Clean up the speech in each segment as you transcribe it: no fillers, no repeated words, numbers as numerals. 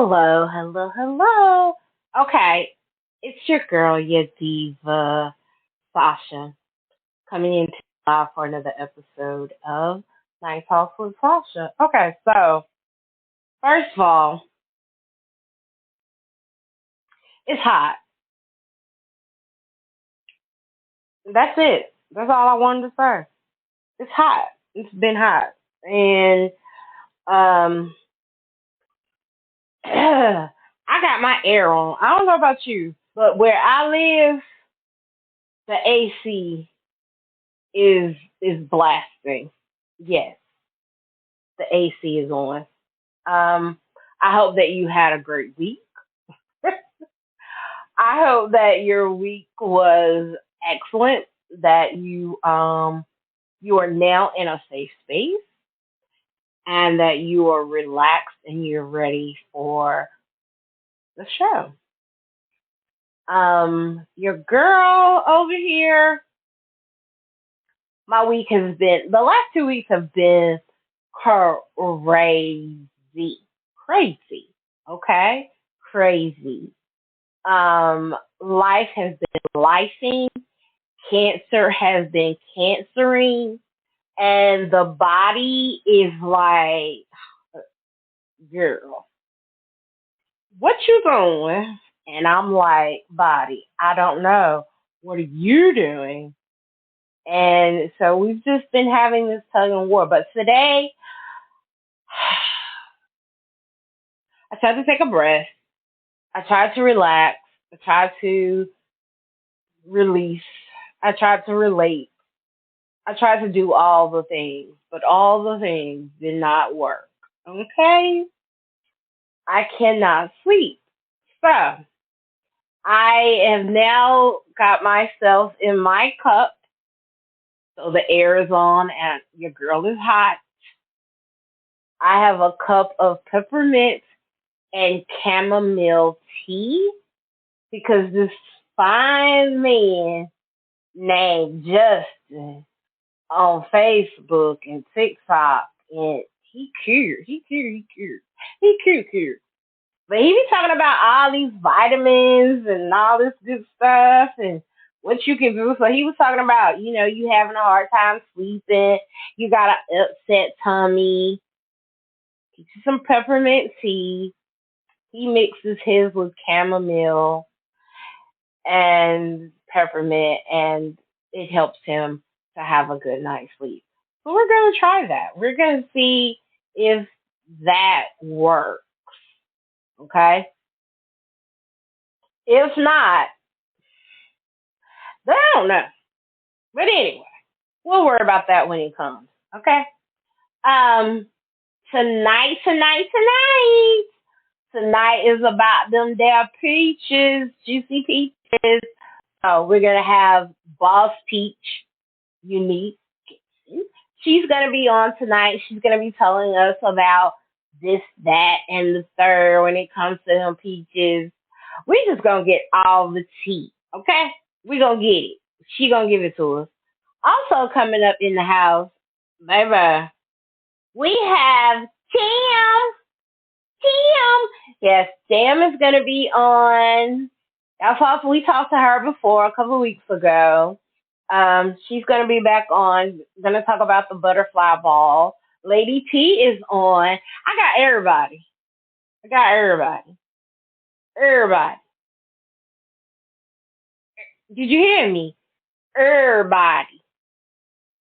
Hello, hello, hello. Okay, it's your girl, your diva, Sasha, coming in live for another episode of Nite Talks with Sasha. Okay, so first of all, it's hot. That's it. That's all I wanted to say. It's hot. It's been hot, and um, I got my air on. I don't know about you, but where I live, the AC is blasting. Yes, the AC is on. Um, I hope that you had a great week. I hope that your week was excellent. That you are now in a safe space and that you are relaxed and you're ready for the show. Your girl over here, my week has been the last 2 weeks have been crazy. Crazy. Okay? Crazy. Life has been lifing, cancer has been cancering, and the body is like, girl, what you doing? And I'm like, body, I don't know. What are you doing? And so we've just been having this tug and war. But today, I tried to take a breath. I tried to relax. I tried to release. I tried to relate. I tried to do all the things, but all the things did not work. Okay? I cannot sleep. So, I have now got myself in my cup. So the air is on and your girl is hot. I have a cup of peppermint and chamomile tea because this fine man named Justin on Facebook and TikTok, and he cute. But he be talking about all these vitamins and all this good stuff and what you can do. So he was talking about, you having a hard time sleeping, you got an upset tummy, get you some peppermint tea. He mixes his with chamomile and peppermint, and it helps him to have a good night's sleep. So we're going to try that. We're going to see if that works. Okay? If not, then I don't know. But anyway, we'll worry about that when it comes. Okay? Um, tonight. Tonight is about them there peaches, juicy peaches. So we're gonna have Boss Peach Unique. She's gonna be on tonight. She's gonna be telling us about this, that, and the third when it comes to them peaches. We just gonna get all the tea, okay? We gonna get it. She gonna give it to us. Also coming up in the house, baby, we have Tim. Tim. Yes, Tim is gonna be on. We talked to her before a couple of weeks ago. She's gonna be back on. Gonna talk about the butterfly ball. Lady T is on. I got everybody. Everybody. Did you hear me? Everybody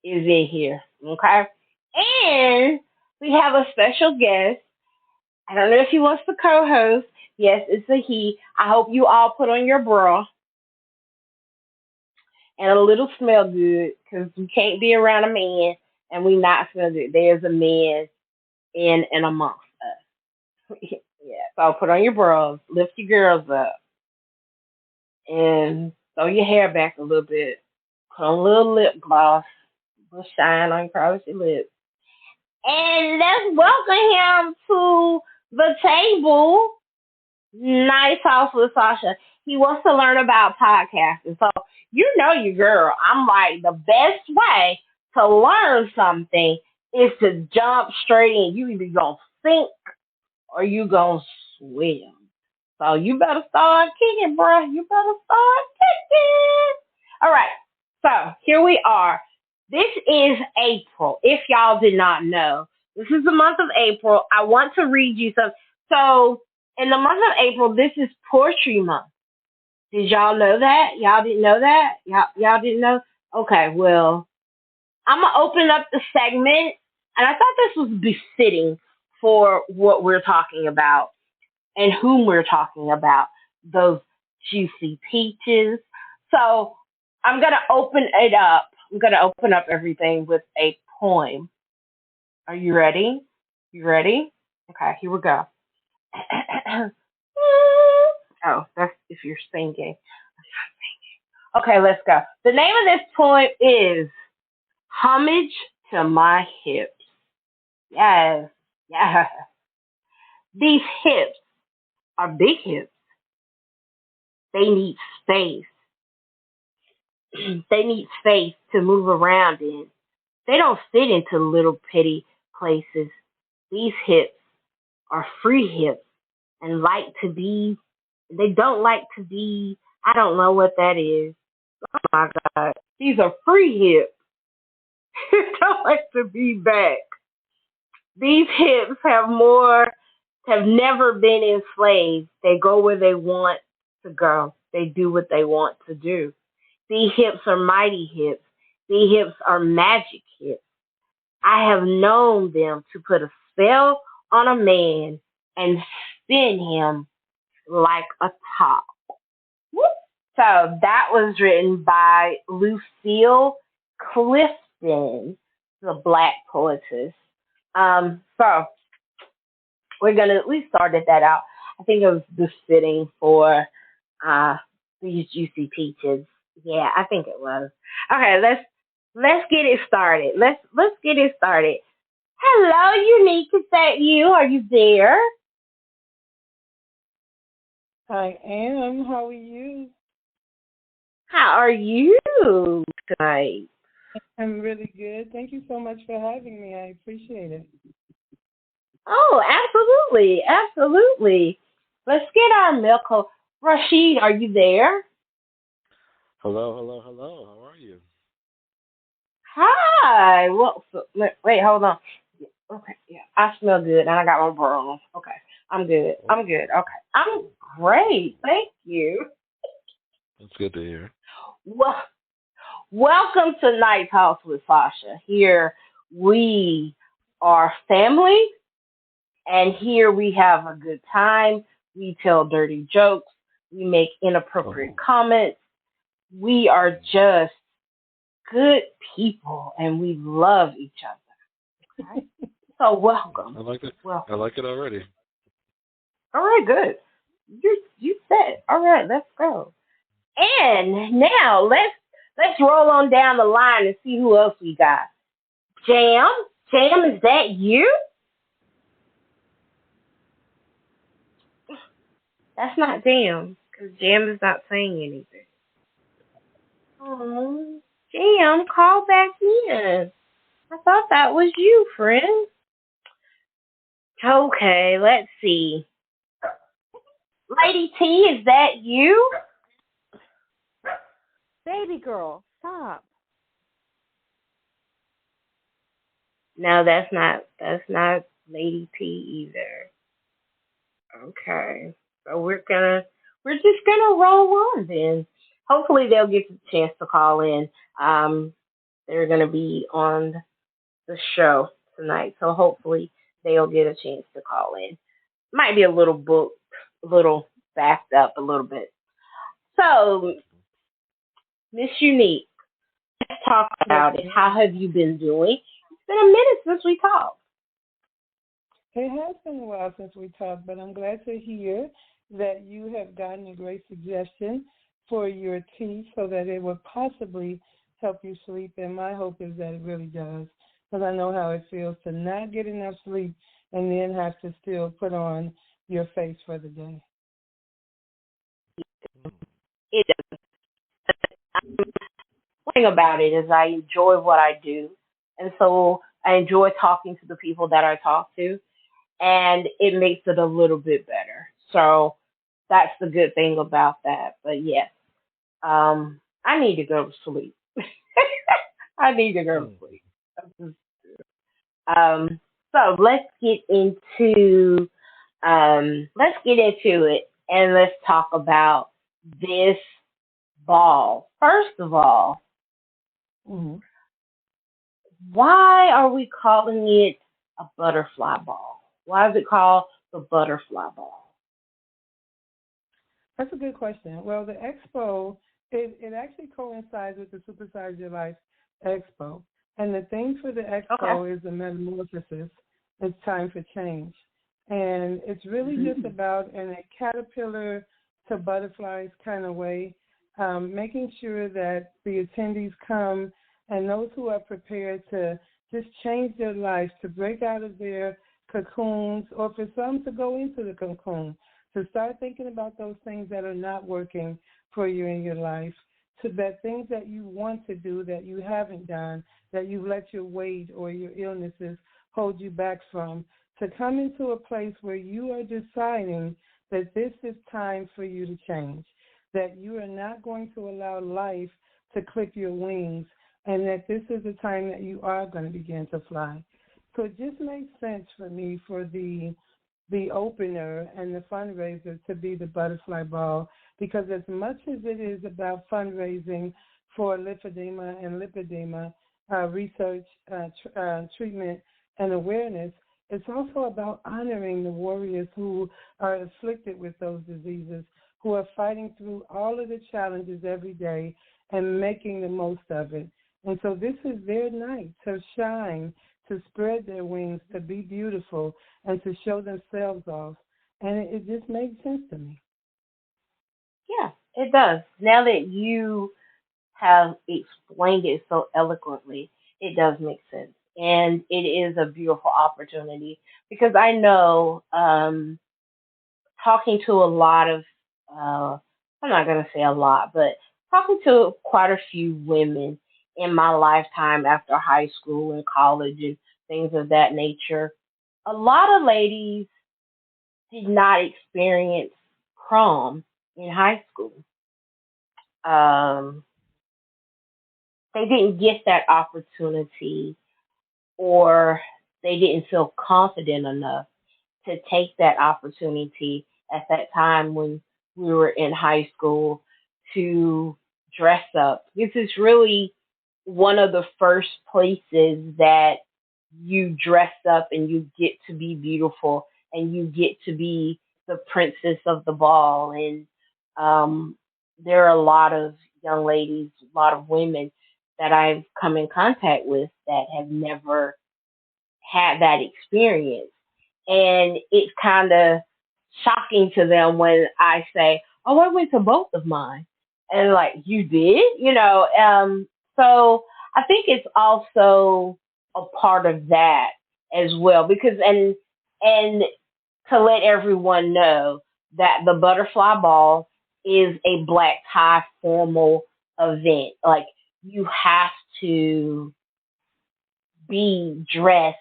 is in here. Okay? And we have a special guest. I don't know if he wants to co-host. Yes, it's a he. I hope you all put on your bra and a little smell good because you can't be around a man and we not smell good. There's a man in and amongst us. Yeah, so put on your bras, lift your girls up, and throw your hair back a little bit. Put on a little lip gloss, a little shine on your privacy lips. And let's welcome him to the table. Nite Talks with Sasha. He wants to learn about podcasting. So you know your girl. I'm like, the best way to learn something is to jump straight in. You either gonna sink or you gonna well. So you better start kicking, bro. You better start kicking. All right. So here we are. This is April. If y'all did not know, this is the month of April. I want to read you some. So in the month of April, this is Poetry Month. Did y'all know that? Y'all didn't know that? Y'all didn't know? Okay, well, I'm going to open up the segment, and I thought this was befitting for what we're talking about and whom we're talking about, those juicy peaches. So I'm going to open it up. I'm going to open up everything with a poem. Are you ready? You ready? Okay, here we go. Oh, that's if you're singing. Okay, let's go. The name of this poem is Homage to My Hips. Yes, yes. These hips are big hips. They need space. They need space to move around in. They don't fit into little petty places. These hips are free hips and they don't like to be, I don't know what that is. Oh my God. These are free hips. They don't like to be back. These hips have never been enslaved. They go where they want to go. They do what they want to do. These hips are mighty hips. These hips are magic hips. I have known them to put a spell on a man and spin him like a top. Whoop. So that was written by Lucille Clifton, the Black poetess. So we started that out. I think it was befitting for these juicy peaches. Yeah, I think it was. Okay, let's get it started. Let's get it started. Hello, Unique. Is that you? Are you there? I am. How are you? How are you tonight? I'm really good. Thank you so much for having me. I appreciate it. Oh, absolutely. Absolutely. Let's get our milk. Rashid, are you there? Hello, hello, hello. How are you? Hi. Well, wait, hold on. Okay, yeah, I smell good, and I got my bra on. Okay, I'm good. I'm good. Okay, I'm great. Thank you. That's good to hear. Well, welcome to Nite Talks with Sasha. Here we are family, and here we have a good time. We tell dirty jokes. We make inappropriate comments. We are just good people, and we love each other. Right? So welcome. I like it. Welcome. I like it already. All right, good. You said. All right, let's go. And now let's roll on down the line and see who else we got. Jam, is that you? That's not Jam, because Jam is not saying anything. Oh, Jam, call back in. I thought that was you, friend. Okay, let's see. Lady T, is that you? Baby girl, stop. No, that's not Lady T either. Okay. So we're just gonna roll on then. Hopefully they'll get the chance to call in. They're gonna be on the show tonight, so hopefully they'll get a chance to call in. Might be a little backed up a little bit. So, Miss Unique, let's talk about it. How have you been doing? It's been a minute since we talked. It has been a while since we talked, but I'm glad to hear that you have gotten a great suggestion for your tea so that it would possibly help you sleep. And my hope is that it really does, because I know how it feels to not get enough sleep and then have to still put on your face for the day. It does. One thing about it is I enjoy what I do, and so I enjoy talking to the people that I talk to, and it makes it a little bit better. So that's the good thing about that. But yes, I need to go to sleep. I need to go to Mm. sleep. Um, so let's get into it and let's talk about this ball. First of all, Hmm. why are we calling it a butterfly ball? Why is it called the butterfly ball? That's a good question. Well, the expo, it actually coincides with the Supersize Your Life Expo. And the theme for the Okay. expo is the metamorphosis. It's time for change. And it's really just about, in a caterpillar to butterflies kind of way, making sure that the attendees come and those who are prepared to just change their lives, to break out of their cocoons, or for some to go into the cocoon, to start thinking about those things that are not working for you in your life, to that things that you want to do that you haven't done, that you've let your weight or your illnesses hold you back from, to come into a place where you are deciding that this is time for you to change, that you are not going to allow life to clip your wings, and that this is the time that you are going to begin to fly. So it just makes sense for me for the opener and the fundraiser to be the butterfly ball, because as much as it is about fundraising for lymphedema and lipedema, research, treatment, and awareness, it's also about honoring the warriors who are afflicted with those diseases, who are fighting through all of the challenges every day and making the most of it. And so this is their night to shine, to spread their wings, to be beautiful, and to show themselves off. And it just makes sense to me. Yeah, it does. Now that you have explained it so eloquently, it does make sense. And it is a beautiful opportunity because I know talking to a lot of, I'm not going to say a lot, but talking to quite a few women in my lifetime after high school and college and things of that nature, a lot of ladies did not experience prom in high school. Um, they didn't get that opportunity or they didn't feel confident enough to take that opportunity at that time when we were in high school to dress up. This is really one of the first places that you dress up and you get to be beautiful and you get to be the princess of the ball. And um, there are a lot of young ladies, a lot of women that I've come in contact with that have never had that experience. And it's kind of shocking to them when I say, "Oh, I went to both of mine." And like, "You did?" So I think it's also a part of that as well because and to let everyone know that the butterfly ball is a black tie formal event. Like you have to be dressed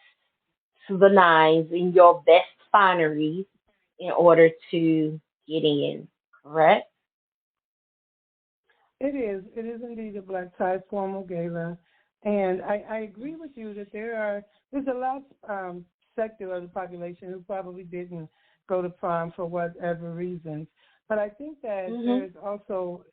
to the nines in your best finery in order to get in, correct? It is. It is indeed a black tie formal gala. And I agree with you that there's a large sector of the population who probably didn't go to prom for whatever reasons. But I think that Mhm. there's also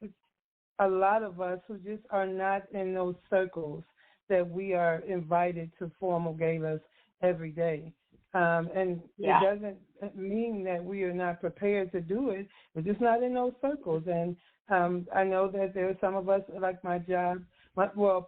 a lot of us who just are not in those circles that we are invited to formal galas every day. And it Yeah. doesn't mean that we are not prepared to do it. We're just not in those circles. And I know that there are some of us, like my job,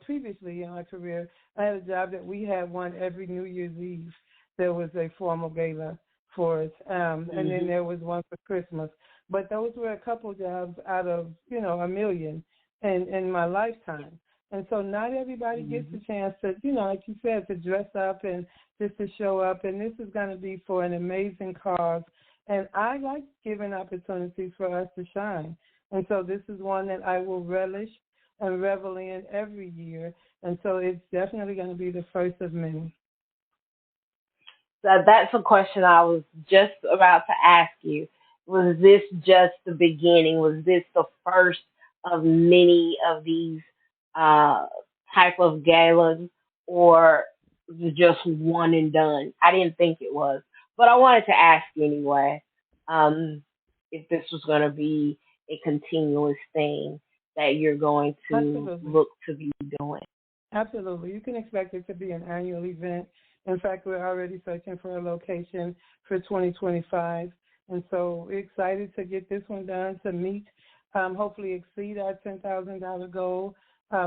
previously in my career, I had a job that we had one every New Year's Eve. There was a formal gala for us. And then Mhm. there was one for Christmas. But those were a couple jobs out of, a million in my lifetime. And so not everybody gets a Mhm. chance to, like you said, to dress up and just to show up. And this is going to be for an amazing cause. And I like giving opportunities for us to shine. And so this is one that I will relish and revel in every year. And so it's definitely going to be the first of many. So that's a question I was just about to ask you. was this just the beginning? Was this the first of many of these uh, type of galas, or was it just one and done? I didn't think it was, but I wanted to ask anyway, um, if this was going to be a continuous thing that you're going to Absolutely. look to be doing. Absolutely. You can expect it to be an annual event. In fact, we're already searching for a location for 2025. And so we're excited to get this one done, to meet, hopefully exceed our $10,000 goal,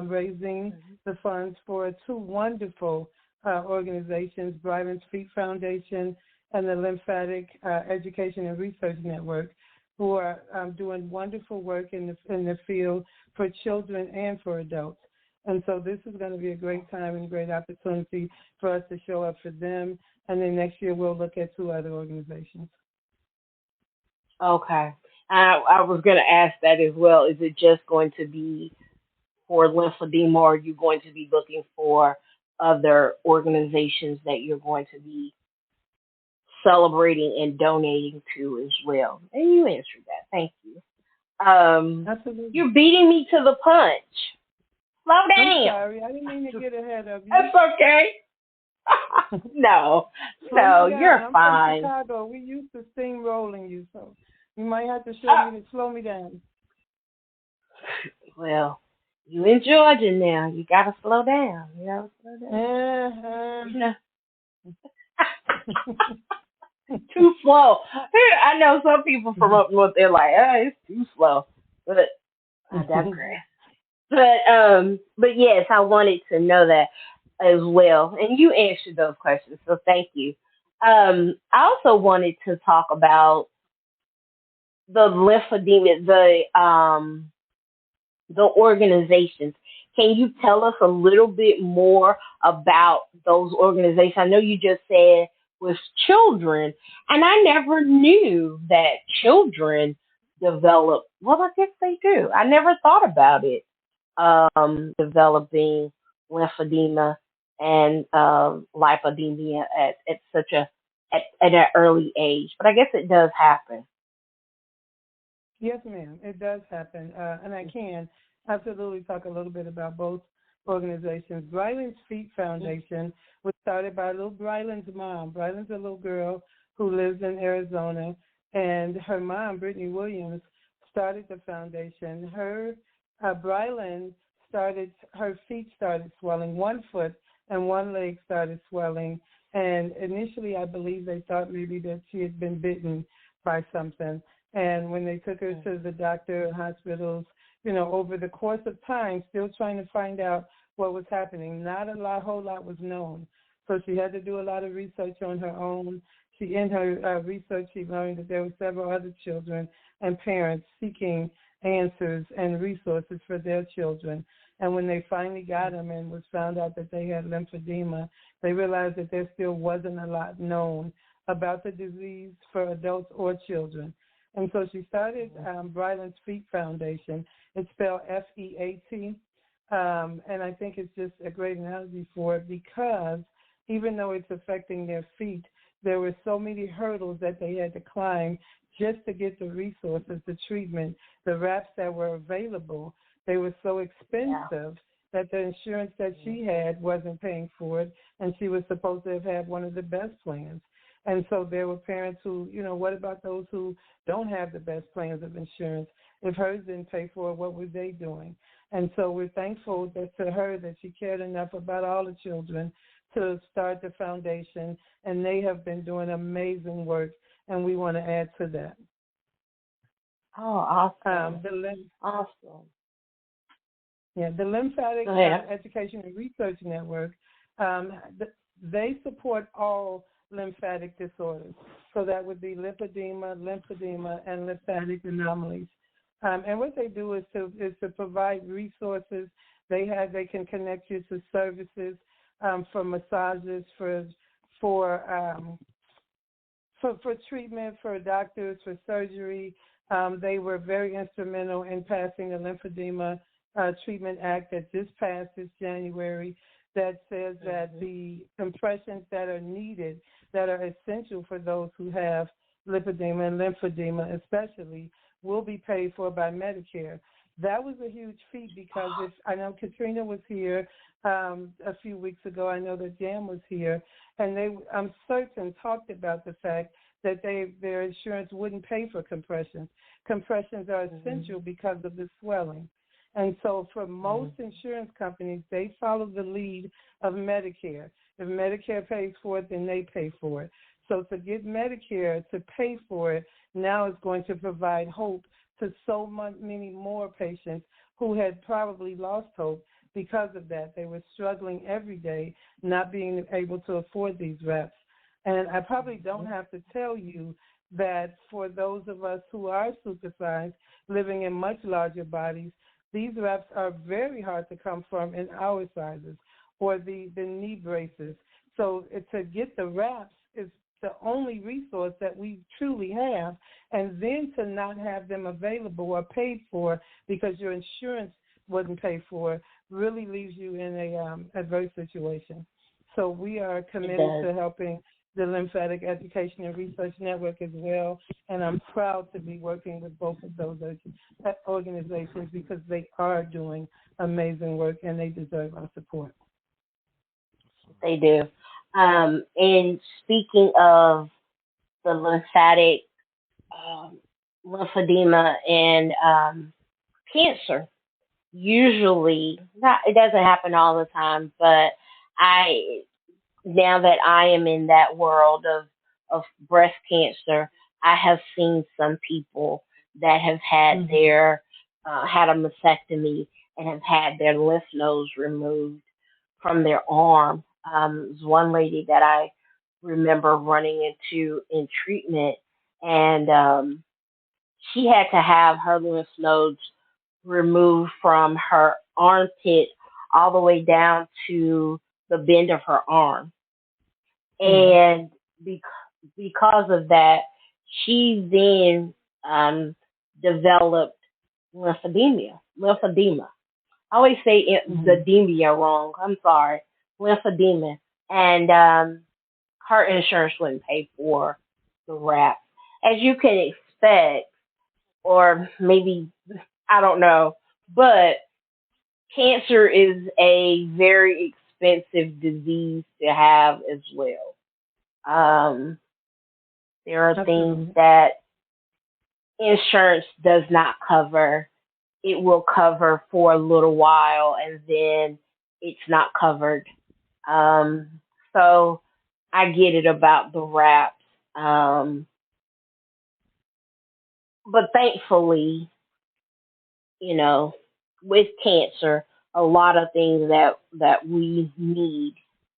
raising the funds for two wonderful organizations, Bryland's Feet Foundation and the Lymphatic Education and Research Network, who are doing wonderful work in the field for children and for adults. And so this is going to be a great time and a great opportunity for us to show up for them. And then next year we'll look at two other organizations. Okay. I was going to ask that as well. Is it just going to be for lymphedema, or are you going to be looking for other organizations that you're going to be celebrating and donating to as well? And you answered that. Thank you. Absolutely. You're beating me to the punch. Slow down. I'm sorry. I didn't mean to get ahead of you. That's okay. No, you're I'm fine. from Chicago. We used to steamrolling you, so you might have to show me to slow me down. Well, you in Georgia now. You gotta slow down. You gotta slow down. Too slow. I know some people from up north. They're like, it's too slow. But I digress. But yes, I wanted to know that as well, and you answered those questions, so thank you. I also wanted to talk about the lymphedema, the organizations. Can you tell us a little bit more about those organizations? I know you just said with children, and I never knew that children develop. Well, I guess they do. I never thought about it. Developing lymphedema and lipedema at such at an early age, but I guess it does happen. Yes, ma'am, it does happen, and I can absolutely talk a little bit about both organizations. Bryland's Feet Foundation was started by little Bryland's mom. Bryland's a little girl who lives in Arizona, and her mom, Brittany Williams, started the foundation. Bryland her feet started swelling, one foot and one leg started swelling, and initially I believe they thought maybe that she had been bitten by something. And when they took her to the doctor and hospitals, over the course of time, still trying to find out what was happening, not a whole lot was known. So she had to do a lot of research on her own. In her research, she learned that there were several other children and parents seeking answers and resources for their children. And when they finally got them and was found out that they had lymphedema, they realized that there still wasn't a lot known about the disease for adults or children. And so she started Bryland's Feet Foundation. It's spelled FEAT. And I think it's just a great analogy for it, because even though it's affecting their feet, there were so many hurdles that they had to climb just to get the resources, the treatment, the wraps that were available. They were so expensive that the insurance that she had wasn't paying for it, and she was supposed to have had one of the best plans. And so there were parents who, what about those who don't have the best plans of insurance? If hers didn't pay for it, what were they doing? And so we're thankful to her that she cared enough about all the children to start the foundation, and they have been doing amazing work, and we want to add to that. Oh, awesome. Awesome. Yeah, the Lymphatic Education and Research Network, they support all lymphatic disorders. So that would be lymphedema, and lymphatic anomalies. And what they do is to provide resources. They can connect you to services for massages, for treatment, for doctors, for surgery. They were very instrumental in passing the Lymphedema Treatment Act that just passed this January, that says that the compressions that are needed, that are essential for those who have lipedema and lymphedema especially, will be paid for by Medicare. That was a huge feat because I know Katrina was here a few weeks ago. I know that Jan was here, and I'm certain, talked about the fact that their insurance wouldn't pay for compressions. Compressions are essential because of the swelling. And so for most insurance companies, they follow the lead of Medicare. If Medicare pays for it, then they pay for it. So to get Medicare to pay for it now is going to provide hope to so many more patients who had probably lost hope because of that. They were struggling every day, not being able to afford these reps. And I probably don't have to tell you that for those of us who are supersized, living in much larger bodies, these reps are very hard to come from in our sizes, or the knee braces. So to get the reps is the only resource that we truly have, and then to not have them available or paid for because your insurance wasn't paid for really leaves you in a adverse situation. So we are committed to helping the Lymphatic Education and Research Network as well, and I'm proud to be working with both of those organizations because they are doing amazing work and they deserve our support. They do. And speaking of the lymphatic lymphedema and cancer, usually, it doesn't happen all the time, but now that I am in that world of breast cancer, I have seen some people that have had had a mastectomy and have had their lymph nodes removed from their arm. There's one lady that I remember running into in treatment, and she had to have her lymph nodes removed from her armpit all the way down to the bend of her arm. And because of that, she then developed lymphedema. I always say the demia wrong. I'm sorry. Lymphedema. And her insurance wouldn't pay for the wrap. As you can expect, or maybe, I don't know, but cancer is a very expensive disease to have as well. There are things that insurance does not cover. It will cover for a little while and then it's not covered. So I get it about the wraps. But thankfully, with cancer, a lot of things that we need,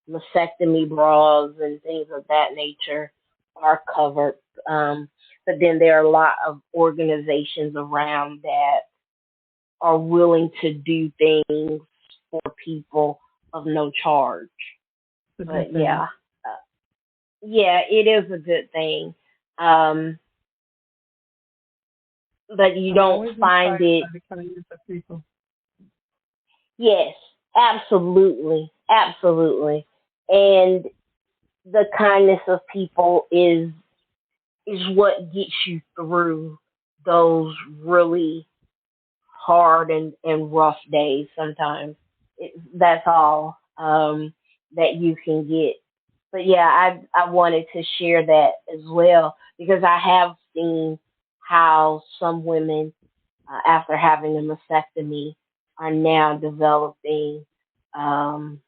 mastectomy bras and things of that nature, are covered. But then there are a lot of organizations around that are willing to do things for people of no charge. But yeah, it is a good thing. But you don't find it. Yes, absolutely. And the kindness of people is what gets you through those really hard and rough days sometimes. That's all that you can get. But yeah, I wanted to share that as well because I have seen how some women, after having a mastectomy, are now developing, developed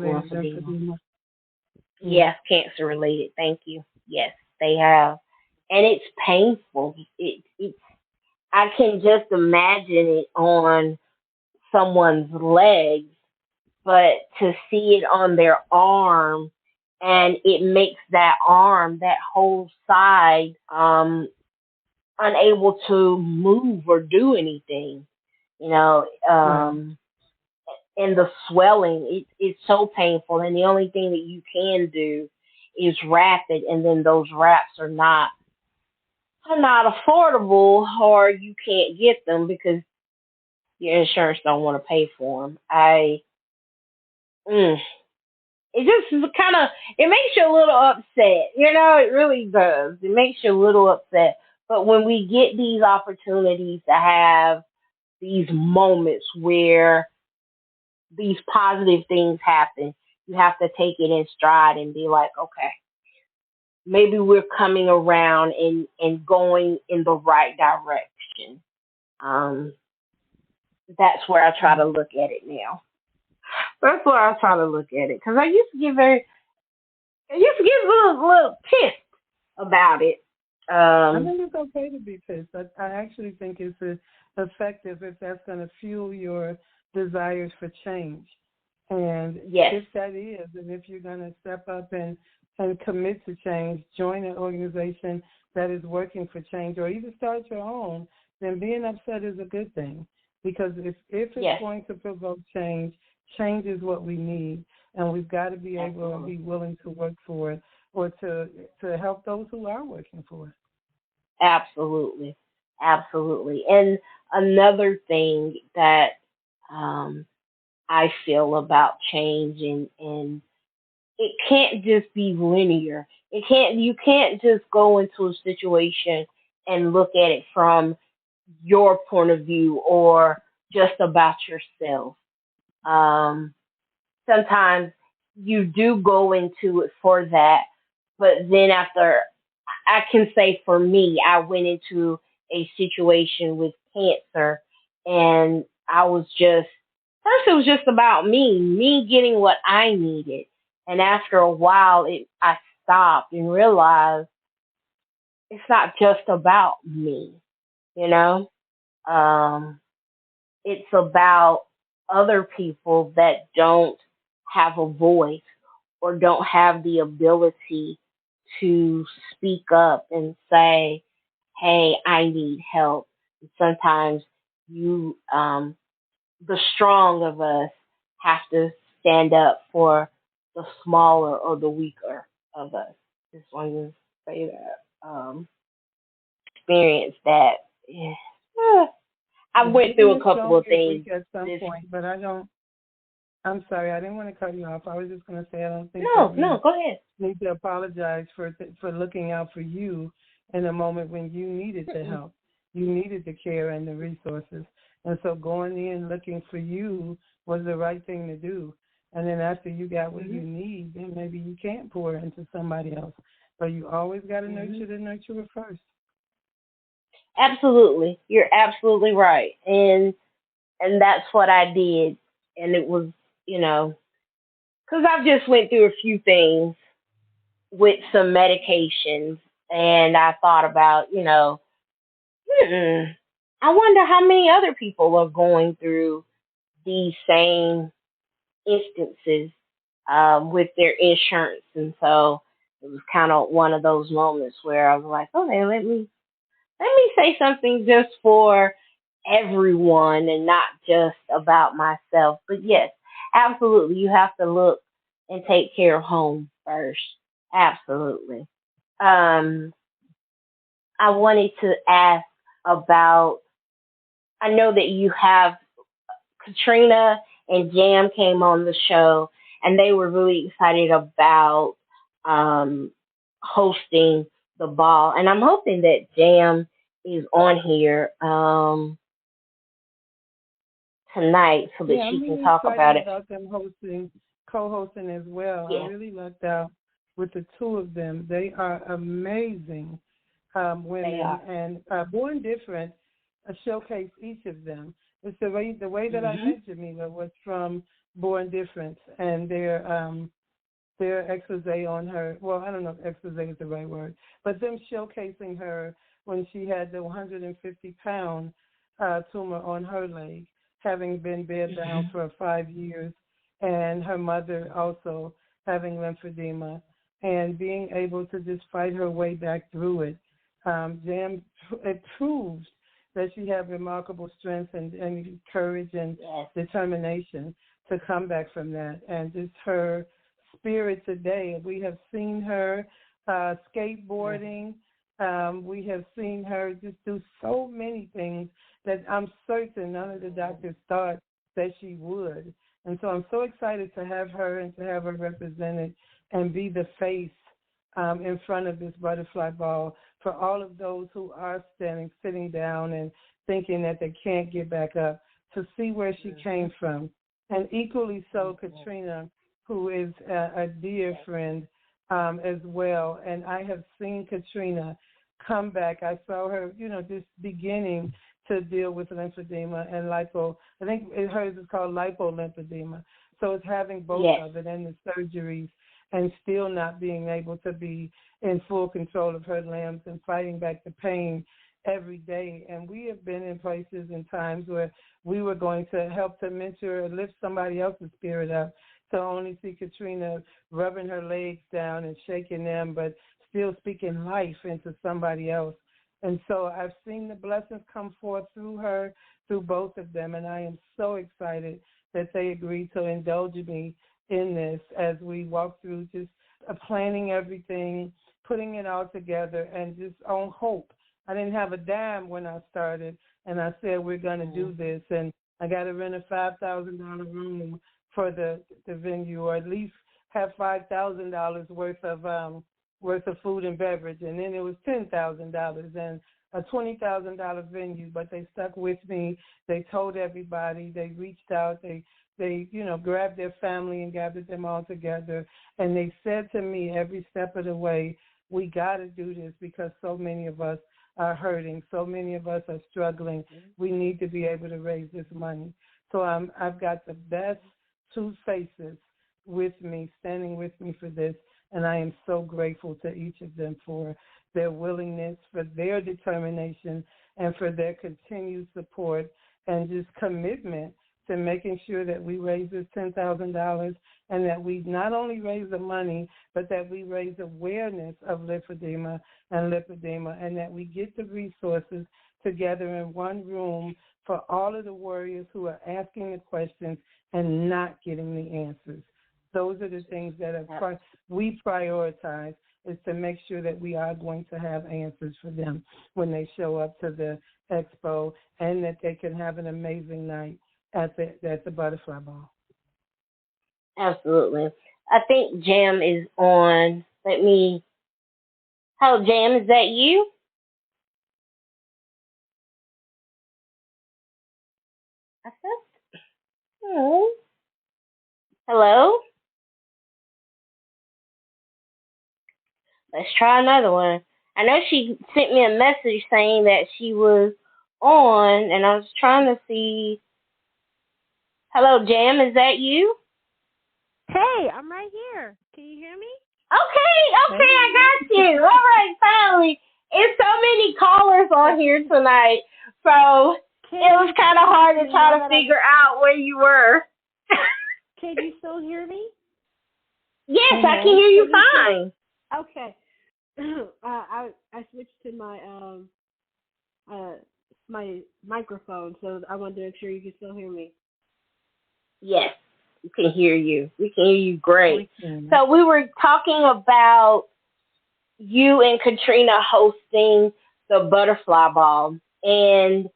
lymphedema. Yes, cancer related. Thank you. Yes, they have, and it's painful. I can just imagine it on someone's legs, but to see it on their arm, and it makes that arm, that whole side, unable to move or do anything, and the swelling, it's so painful. And the only thing that you can do is wrap it, and then those wraps are not affordable, or you can't get them because your insurance don't want to pay for them. it just kind of, it makes you a little upset. It really does. It makes you a little upset. But when we get these opportunities to have these moments where these positive things happen, you have to take it in stride and be like, okay, maybe we're coming around and going in the right direction. That's where I try to look at it now. That's where I try to look at it. Because I used to I used to get a little pissed about it. I think it's okay to be pissed. I actually think it's effective if that's going to fuel your desires for change. And yes. if that is, and if you're going to step up and commit to change, join an organization that is working for change, or even start your own, then being upset is a good thing. Because if it's yes. going to provoke change, change is what we need. And we've got to be able and be willing to work for it, or to help those who are working for it. Absolutely. Absolutely. And another thing that I feel about change, and it can't just be linear. You can't just go into a situation and look at it from your point of view or just about yourself. Sometimes you do go into it for that, but then after, I can say for me, I went into a situation with cancer, and I was just, first it was just about me getting what I needed. And after a while, I stopped and realized it's not just about me, you know? It's about other people that don't have a voice or don't have the ability to speak up and say, hey, I need help. And sometimes the strong of us have to stand up for the smaller or the weaker of us. Just wanted to say that. Experience that. Yeah. I went through a couple of things. At some point, but I'm sorry, I didn't want to cut you off. I was just going to say I don't think No, go ahead. Need to apologize for looking out for you in a moment when you needed the help. You needed the care and the resources. And so going in looking for you was the right thing to do. And then after you got what you need, then maybe you can't pour into somebody else. But you always got to nurture the nurturer first. Absolutely. You're absolutely right. And that's what I did. And it was, because I've just went through a few things with some medications, and I thought about, I wonder how many other people are going through these same instances with their insurance. And so it was kind of one of those moments where I was like, okay, let me say something just for everyone and not just about myself. But yes, absolutely, you have to look and take care of home first. Absolutely. I wanted to ask about, I know that you have Katrina and Jam came on the show, and they were really excited about hosting the ball. And I'm hoping that Jam is on here tonight so that she can talk about it. I'm really excited about them co-hosting as well. Yeah. I really lucked out with the two of them. They are amazing women, They are. And Born Different showcase each of them. It's the way that I met Jamila was from Born Different, and their expose on her. Well, I don't know if expose is the right word, but them showcasing her when she had the 150-pound tumor on her leg, having been bedbound for 5 years, and her mother also having lymphedema, and being able to just fight her way back through it. Jam, it proves that she had remarkable strength and courage and determination to come back from that. And just her spirit today. We have seen her skateboarding. We have seen her just do so many things that I'm certain none of the doctors thought that she would. And so I'm so excited to have her and to have her represented and be the face in front of this butterfly ball for all of those who are sitting down and thinking that they can't get back up, to see where she came from. And equally so, Katrina, who is a dear friend as well. And I have seen Katrina come back. I saw her, just beginning to deal with lymphedema and I think hers is called lipolymphedema. So it's having both of it and the surgeries and still not being able to be in full control of her limbs and fighting back the pain every day. And we have been in places and times where we were going to help to mentor or lift somebody else's spirit up, to only see Katrina rubbing her legs down and shaking them, but still speaking life into somebody else. And so I've seen the blessings come forth through her, through both of them, and I am so excited that they agreed to indulge me in this as we walk through just planning everything, putting it all together, and just on hope. I didn't have a dime when I started, and I said we're going to do this, and I got to rent a $5,000 room for the venue, or at least have $5,000 worth of food and beverage, and then it was $10,000 and a $20,000 venue. But they stuck with me. They told everybody. They reached out. They grabbed their family and gathered them all together, and they said to me every step of the way, we got to do this because so many of us are hurting. So many of us are struggling. We need to be able to raise this money. So I've got the best two faces with me, standing with me for this, and I am so grateful to each of them for their willingness, for their determination, and for their continued support and just commitment to making sure that we raise this $10,000 and that we not only raise the money, but that we raise awareness of lymphedema and lipedema, and that we get the resources together in one room for all of the warriors who are asking the questions and not getting the answers. Those are the things that we prioritize, is to make sure that we are going to have answers for them when they show up to the expo, and that they can have an amazing night at the Butterfly Ball. Absolutely. I think Jam is on. Hello, Jam, is that you? I said, hello? Let's try another one. I know she sent me a message saying that she was on, and I was trying to see. Hello, Jam, is that you? Hey, I'm right here. Can you hear me? Okay, I got you. All right, finally. It's so many callers on here tonight, so it was kind of hard to try to figure out where you were. Can you still hear me? Yes, I can hear you fine. Okay. I switched to my microphone, so I wanted to make sure you can still hear me. Yes, we can hear you. We can hear you great. So we were talking about you and Katrina hosting the Butterfly Ball, and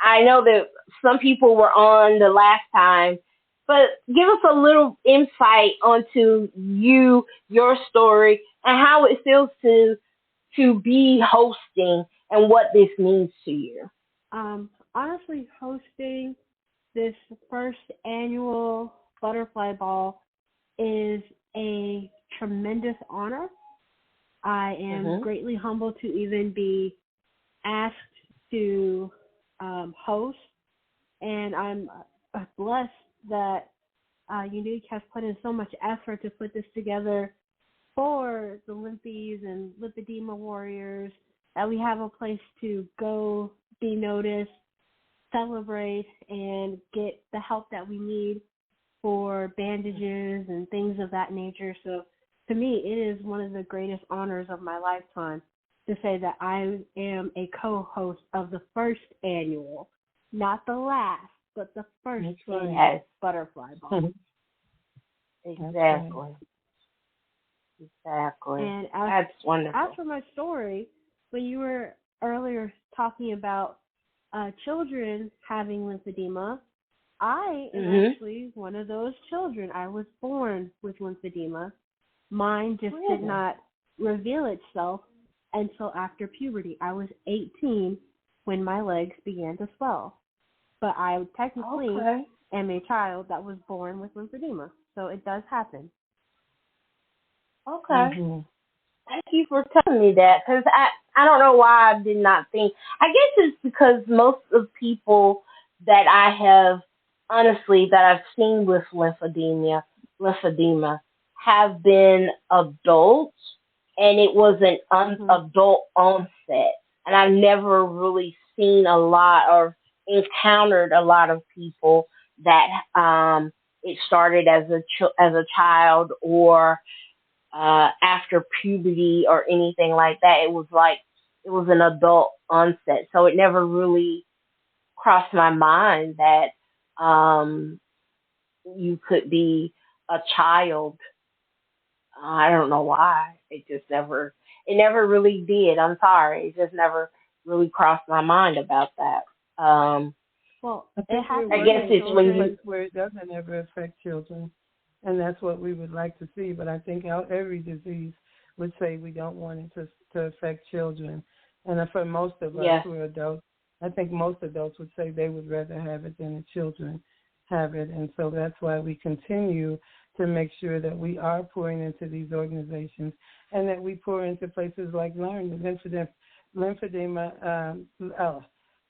I know that some people were on the last time, but give us a little insight onto you, your story, and how it feels to be hosting and what this means to you. Honestly, hosting this first annual Butterfly Ball is a tremendous honor. I am greatly humbled to even be asked to host, and I'm blessed that Unique has put in so much effort to put this together for the Lymphies and Lipedema warriors, that we have a place to go, be noticed, celebrate, and get the help that we need for bandages and things of that nature. So to me, it is one of the greatest honors of my lifetime to say that I am a co-host of the first annual, not the last, but the first annual Butterfly Ball. Exactly. And that's wonderful. As for my story, when you were earlier talking about children having lymphedema, I am actually one of those children. I was born with lymphedema. Mine just did not reveal itself until after puberty. I was 18 when my legs began to swell. But I technically am a child that was born with lymphedema. So it does happen. Okay. Thank you for telling me that, because I don't know why I did not think. I guess it's because most of people that I have, honestly, that I've seen with lymphedema have been adults, and it was an adult onset. And I've never really seen a lot or encountered a lot of people that it started as a child or after puberty or anything like that. It was an adult onset. So it never really crossed my mind that you could be a child. I don't know why. It never really did. I'm sorry. It just never really crossed my mind about that. Well, I guess it's when you where it doesn't ever affect children, and that's what we would like to see. But I think every disease would say we don't want it to affect children, and for most of us who are adults, I think most adults would say they would rather have it than the children have it, and so that's why we continue to make sure that we are pouring into these organizations and that we pour into places like LEARN, the Lymphedema,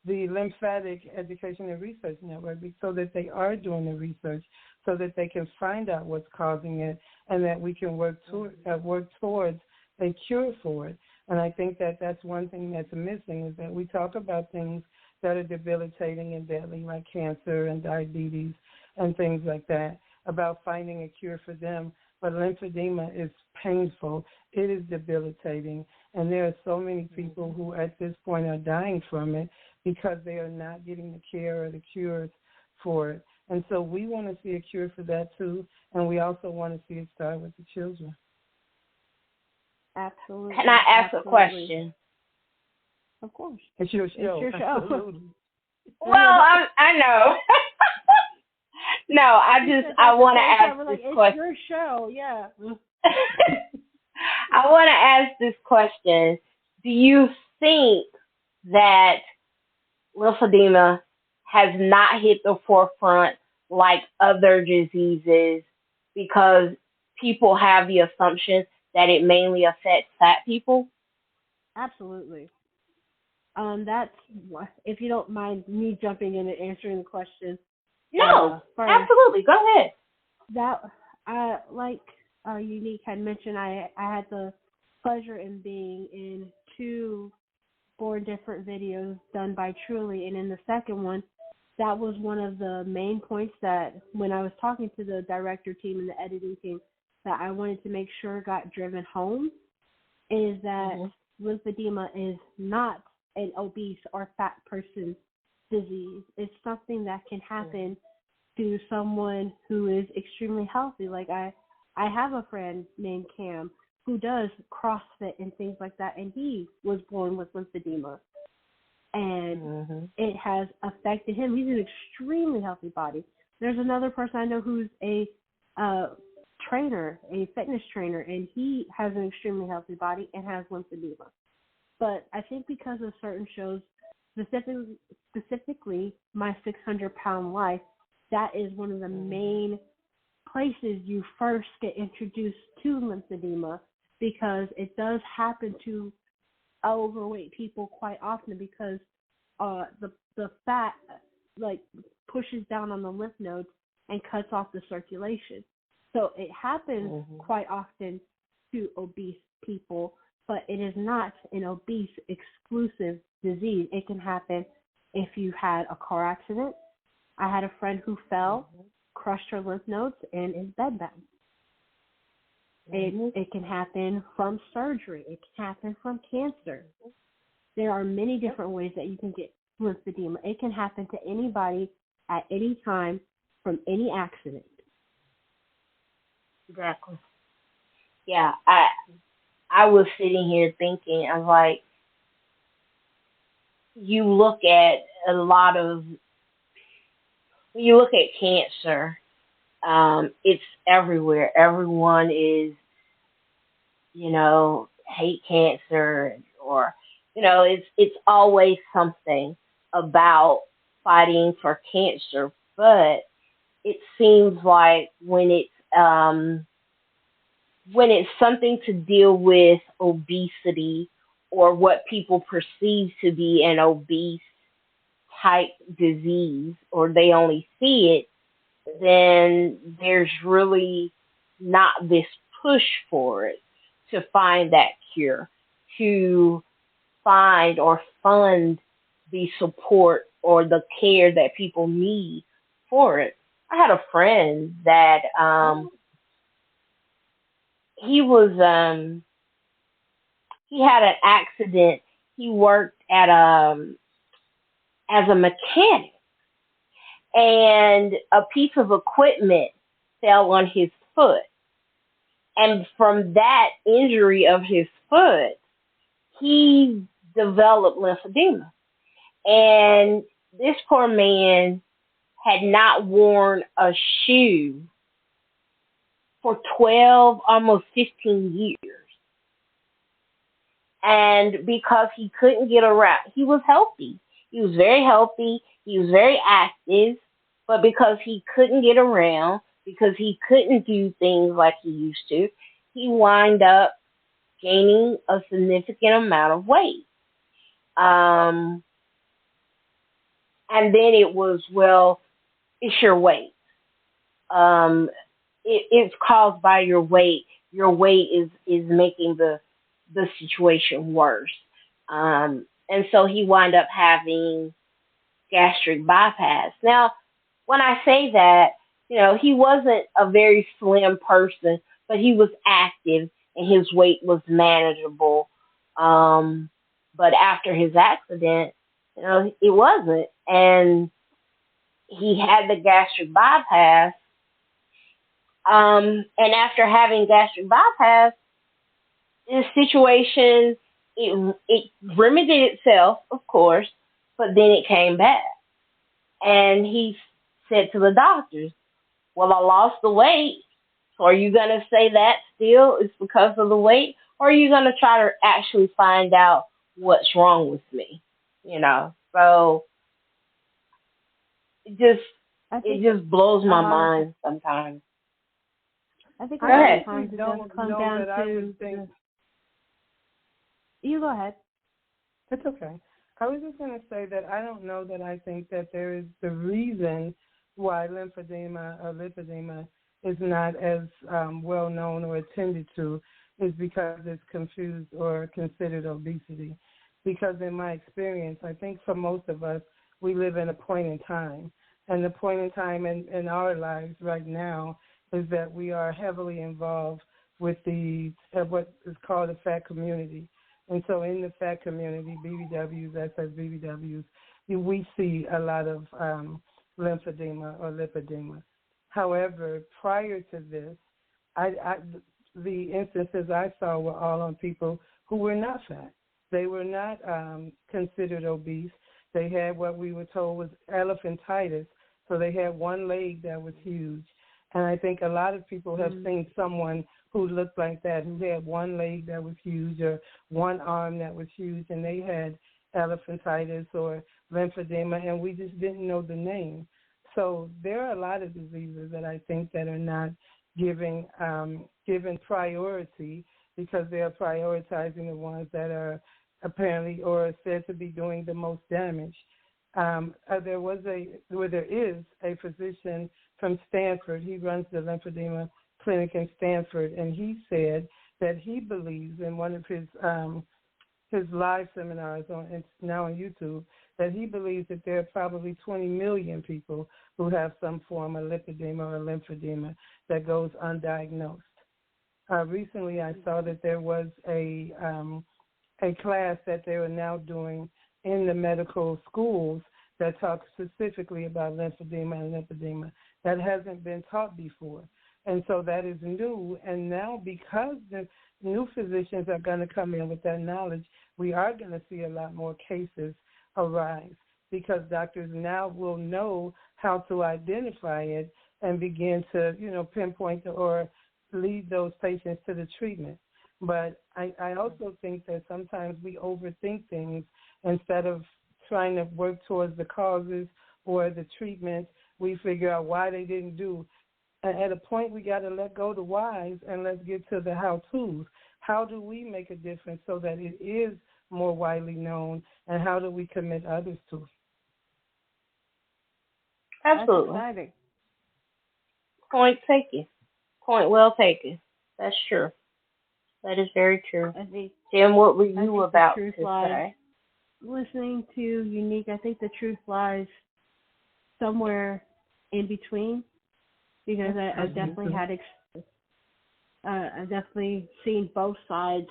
the Lymphatic Education and Research Network, so that they are doing the research, so that they can find out what's causing it, and that we can work towards a cure for it. And I think that that's one thing that's missing, is that we talk about things that are debilitating and deadly, like cancer and diabetes and things like that, about finding a cure for them. But lymphedema is painful. It is debilitating. And there are so many people who at this point are dying from it because they are not getting the care or the cures for it. And so we want to see a cure for that too. And we also want to see it start with the children. Absolutely. Can I ask a question? Of course. It's your show. It's your show. Well, I know. No, I want to ask this question. It's your show, yeah. I want to ask this question. Do you think that lymphedema has not hit the forefront like other diseases because people have the assumption that it mainly affects fat people? Absolutely. That's, if you don't mind me jumping in and answering the question. No, absolutely. Go ahead. That, like Unique had mentioned, I had the pleasure in being in 2 Born Different videos done by Truly, and in the second one, that was one of the main points that when I was talking to the director team and the editing team that I wanted to make sure got driven home, is that lymphedema is not an obese or fat person's disease. It's something that can happen to someone who is extremely healthy. Like I have a friend named Cam who does CrossFit and things like that, and he was born with lymphedema. And it has affected him. He's an extremely healthy body. There's another person I know who's a trainer, a fitness trainer, and he has an extremely healthy body and has lymphedema. But I think because of certain shows, specifically My 600-Pound Life, that is one of the main places you first get introduced to lymphedema, because it does happen to overweight people quite often, because the fat pushes down on the lymph nodes and cuts off the circulation. So it happens quite often to obese people, but it is not an obese exclusive disease. It can happen if you had a car accident. I had a friend who fell, crushed her lymph nodes, and is bedbound. It can happen from surgery. It can happen from cancer. There are many different ways that you can get lymphedema. It can happen to anybody at any time from any accident. Exactly. Yeah, I was sitting here thinking, I was like, you look at a lot of when you look at cancer, it's everywhere. Everyone is, hate cancer, or, it's always something about fighting for cancer. But it seems like when it's something to deal with obesity or what people perceive to be an obese type disease, or they only see it, then there's really not this push for it to find that cure, to find or fund the support or the care that people need for it. I had a friend that he was he had an accident. He worked at as a mechanic, and a piece of equipment fell on his foot. And from that injury of his foot, he developed lymphedema. And this poor man had not worn a shoe for 12, almost 15 years. And because he couldn't get around, he was healthy. He was very healthy. He was very active. But because he couldn't get around, because he couldn't do things like he used to, he wound up gaining a significant amount of weight. And then it was, well, it's your weight. It's caused by your weight. Your weight is making the situation worse. And so he wound up having gastric bypass. Now, when I say that, he wasn't a very slim person, but he was active and his weight was manageable. But after his accident, it wasn't. And he had the gastric bypass. And after having gastric bypass, the situation, it remedied itself, of course, but then it came back. And he said to the doctors, well, I lost the weight. So are you going to say that still is because of the weight? Or are you going to try to actually find out what's wrong with me? So it just blows my mind sometimes. I think Go ahead. sometimes it does come down to you go ahead. It's okay. I was just going to say that I don't know that I think that there is the reason why lymphedema or lipedema is not as well known or attended to is because it's confused or considered obesity. Because in my experience, I think for most of us, we live in a point in time. And the point in time in our lives right now is that we are heavily involved with the what is called the fat community. And so in the fat community, BBWs, SSBBWs, we see a lot of lymphedema or lipedema. However, prior to this, the instances I saw were all on people who were not fat. They were not considered obese. They had what we were told was elephantitis, so they had one leg that was huge. And I think a lot of people have seen someone who looked like that, who had one leg that was huge or one arm that was huge, and they had elephantitis or lymphedema, and we just didn't know the name. So there are a lot of diseases that I think that are not given priority because they are prioritizing the ones that are apparently or said to be doing the most damage. There is a physician from Stanford. He runs the lymphedema clinic in Stanford, and he said that he believes in one of his live seminars now on YouTube that he believes that there are probably 20 million people who have some form of lipedema or lymphedema that goes undiagnosed. Recently, I saw that there was a class that they are now doing in the medical schools that talks specifically about lymphedema and lipedema. That hasn't been taught before. And so that is new. And now because the new physicians are going to come in with that knowledge, we are going to see a lot more cases arise because doctors now will know how to identify it and begin to, pinpoint or lead those patients to the treatment. But I also think that sometimes we overthink things instead of trying to work towards the causes or the treatment. We figure out why they didn't do. At a point, we got to let go of the whys and let's get to the how-tos. How do we make a difference so that it is more widely known, and how do we commit others to it? Absolutely. That's exciting. Point taken. Point well taken. That's true. That is very true. Tim, what were you about to say? Listening to Unique, I think the truth lies somewhere in between, because I definitely had I've definitely seen both sides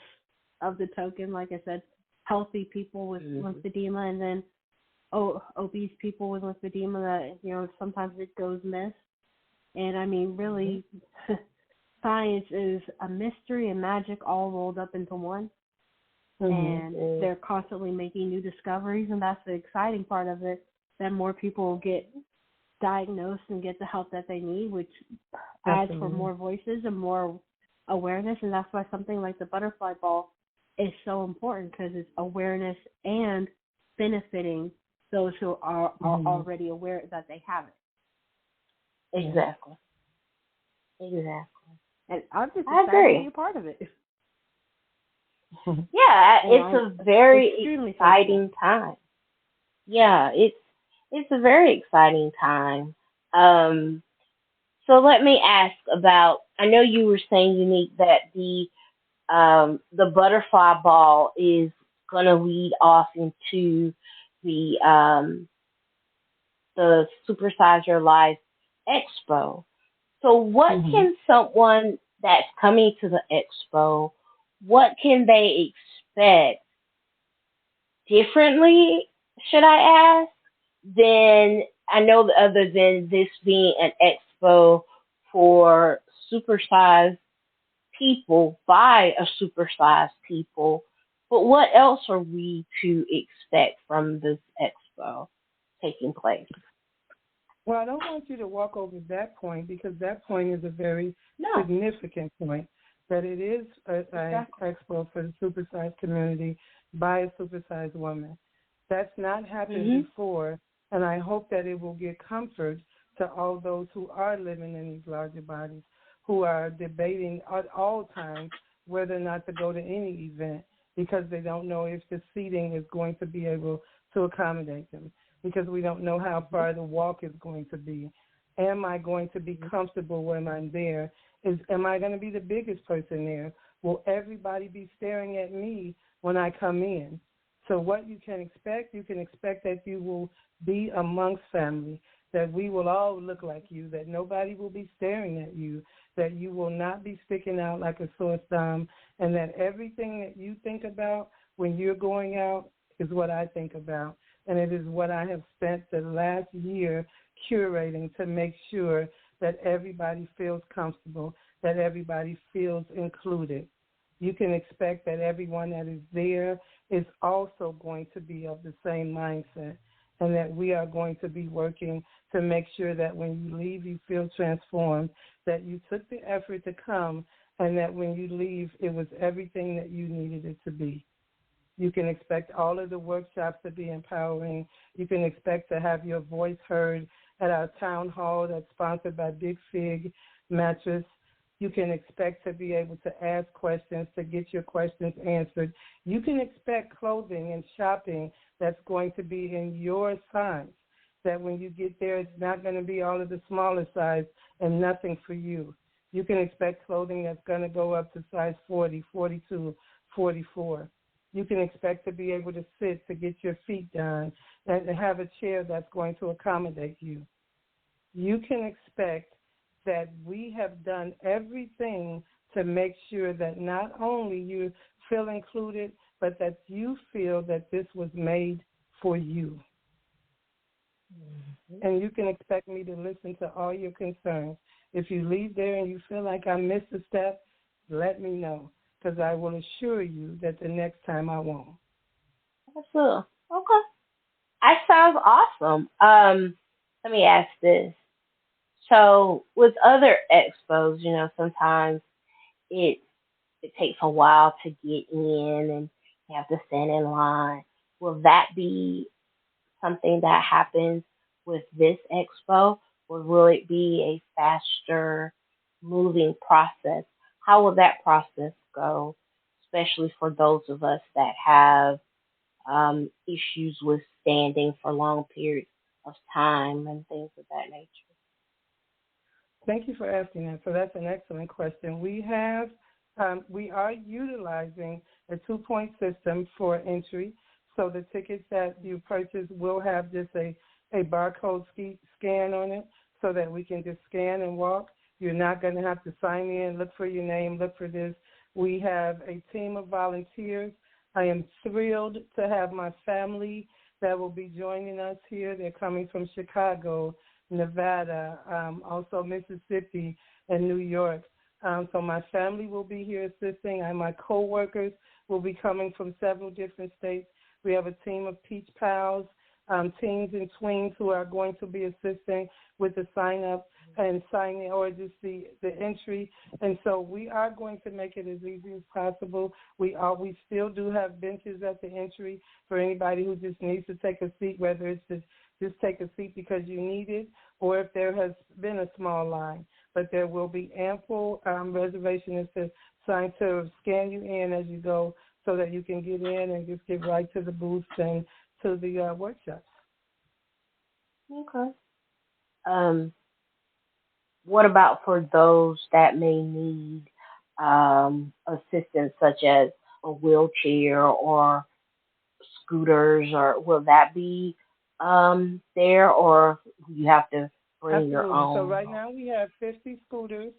of the token. Like I said, healthy people with lymphedema, and then obese people with lymphedema that, sometimes it goes miss. And I mean, really, science is a mystery and magic all rolled up into one. And they're constantly making new discoveries, and that's the exciting part of it, that more people get diagnosed and get the help that they need, which adds for more voices and more awareness. And that's why something like the butterfly ball is so important, because it's awareness and benefiting those who are already aware that they have it. Exactly. And I'm just excited to be a part of it. Yeah, it's a very exciting time. Yeah, it's a very exciting time. So let me ask about, I know you were saying, Unique, that the butterfly ball is going to lead off into the Supersize Your Life Expo. So what can someone that's coming to the expo, what can they expect differently, should I ask, than, I know that other than this being an expo for supersized people by a supersized people, but what else are we to expect from this expo taking place? Well, I don't want you to walk over that point, because that point is a very significant point, that it is an expo for the supersized community by a supersized woman. That's not happened before, and I hope that it will give comfort to all those who are living in these larger bodies, who are debating at all times whether or not to go to any event, because they don't know if the seating is going to be able to accommodate them, because we don't know how far the walk is going to be. Am I going to be comfortable when I'm there? Am I going to be the biggest person there? Will everybody be staring at me when I come in? So what you can expect that you will be amongst family, that we will all look like you, that nobody will be staring at you, that you will not be sticking out like a sore thumb, and that everything that you think about when you're going out is what I think about. And it is what I have spent the last year curating to make sure that everybody feels comfortable, that everybody feels included. You can expect that everyone that is there is also going to be of the same mindset, and that we are going to be working to make sure that when you leave, you feel transformed, that you took the effort to come, and that when you leave, it was everything that you needed it to be. You can expect all of the workshops to be empowering. You can expect to have your voice heard at our town hall that's sponsored by Big Fig Mattress. You can expect to be able to ask questions, to get your questions answered. You can expect clothing and shopping that's going to be in your size, that when you get there, it's not going to be all of the smaller size and nothing for you. You can expect clothing that's going to go up to size 40, 42, 44. You can expect to be able to sit, to get your feet done, and to have a chair that's going to accommodate you. You can expect that we have done everything to make sure that not only you feel included, but that you feel that this was made for you. And you can expect me to listen to all your concerns. If you leave there and you feel like I missed a step, let me know, because I will assure you that the next time I won't. Absolutely. Okay. That sounds awesome. let me ask this. So with other expos, sometimes it it takes a while to get in and you have to stand in line. Will that be something that happens with this expo, or will it be a faster moving process? How will that process go, especially for those of us that have issues with standing for long periods of time and things of that nature? Thank you for asking that. So that's an excellent question. We are utilizing a 2-point system for entry. So the tickets that you purchase will have just a barcode scan on it so that we can just scan and walk. You're not going to have to sign in, look for your name, look for this. We have a team of volunteers. I am thrilled to have my family that will be joining us here. They're coming from Chicago, Nevada, also Mississippi, and New York. So my family will be here assisting, and my coworkers will be coming from several different states. We have a team of Peach Pals, teens and tweens who are going to be assisting with the sign-up and signing, or just the entry. And so we are going to make it as easy as possible. We still do have benches at the entry for anybody who just needs to take a seat, whether it's just take a seat because you need it, or if there has been a small line. But there will be ample reservation to scan you in as you go so that you can get in and just get right to the booths and to the workshops. Okay. What about for those that may need assistance, such as a wheelchair or scooters, or will that be there, or you have to bring your Absolutely. own? So right now we have 50 scooters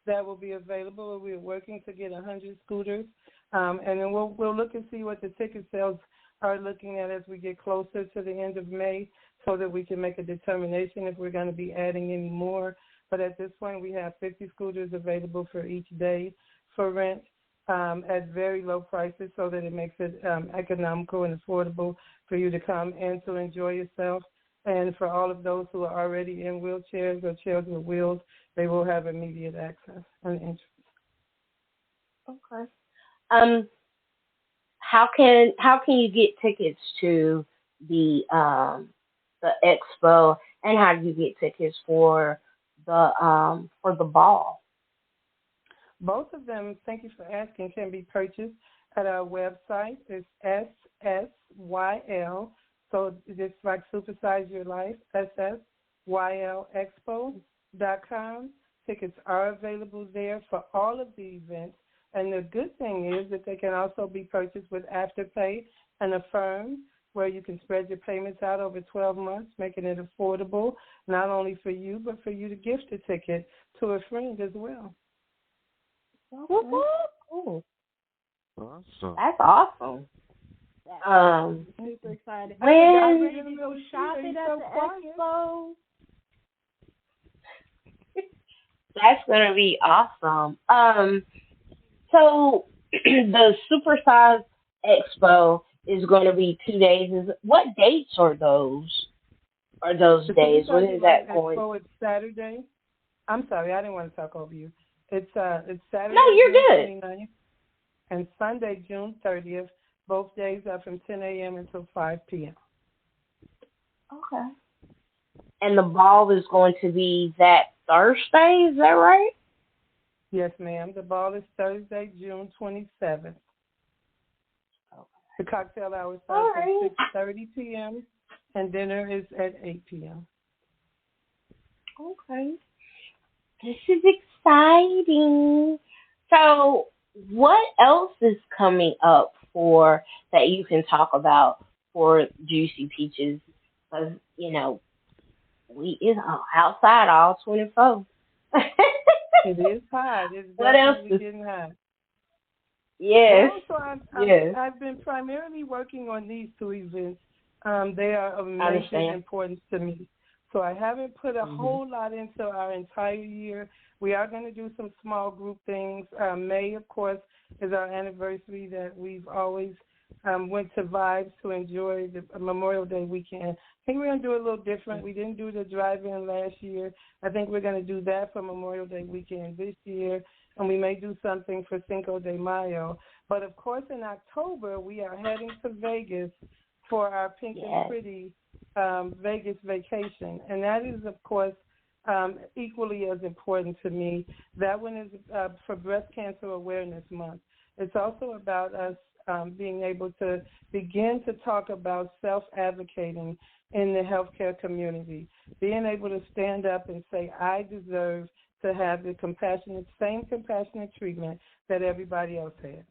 that will be available. We're working to get 100 scooters, and then we'll look and see what the ticket sales are looking at as we get closer to the end of May, so that we can make a determination if we're going to be adding any more. But at this point, we have 50 scooters available for each day for rent at very low prices, so that it makes it economical and affordable for you to come and to enjoy yourself. And for all of those who are already in wheelchairs or chairs with wheels, they will have immediate access and entrance. Okay. How can you get tickets to the expo, and how do you get tickets for the ball? Both of them, thank you for asking, can be purchased at our website. It's SSYL, so just like Supersize Your Life, SSYLExpo.com. Tickets are available there for all of the events. And the good thing is that they can also be purchased with Afterpay and Affirm, where you can spread your payments out over 12 months, making it affordable, not only for you, but for you to gift a ticket to a friend as well. Okay. Cool. Awesome. That's awesome. Super excited. When Y'all ready to go shopping at the expo? That's gonna be awesome. So the Supersize Expo is going to be 2 days. What dates are those? Are those days? When is that going? Expo is Saturday. I'm sorry, I didn't want to talk over you. It's Saturday, No, you're June good. 29th, and Sunday, June 30th. Both days are from 10 a.m. until 5 p.m. Okay. And the ball is going to be that Thursday, is that right? Yes, ma'am. The ball is Thursday, June 27th. The cocktail hour starts at 6:30 p.m. and dinner is at 8 p.m. Okay. This is exciting. So, what else is coming up for that you can talk about for Juicy Peaches? Because, it's outside all 24. It is hot. It's What else definitely getting hot. Yes. Well, so Yes. I've been primarily working on these two events. They are of major understand. importance to me. So I haven't put a whole lot into our entire year. We are going to do some small group things. May, of course, is our anniversary that we've always went to Vibes to enjoy the Memorial Day weekend. I think we're going to do it a little different. We didn't do the drive-in last year. I think we're going to do that for Memorial Day weekend this year, and we may do something for Cinco de Mayo. But, of course, in October, we are heading to Vegas for our Pink and Pretty Vegas vacation. And that is, of course, equally as important to me. That one is for Breast Cancer Awareness Month. It's also about us being able to begin to talk about self-advocating in the healthcare community, being able to stand up and say, I deserve to have the same compassionate treatment that everybody else has,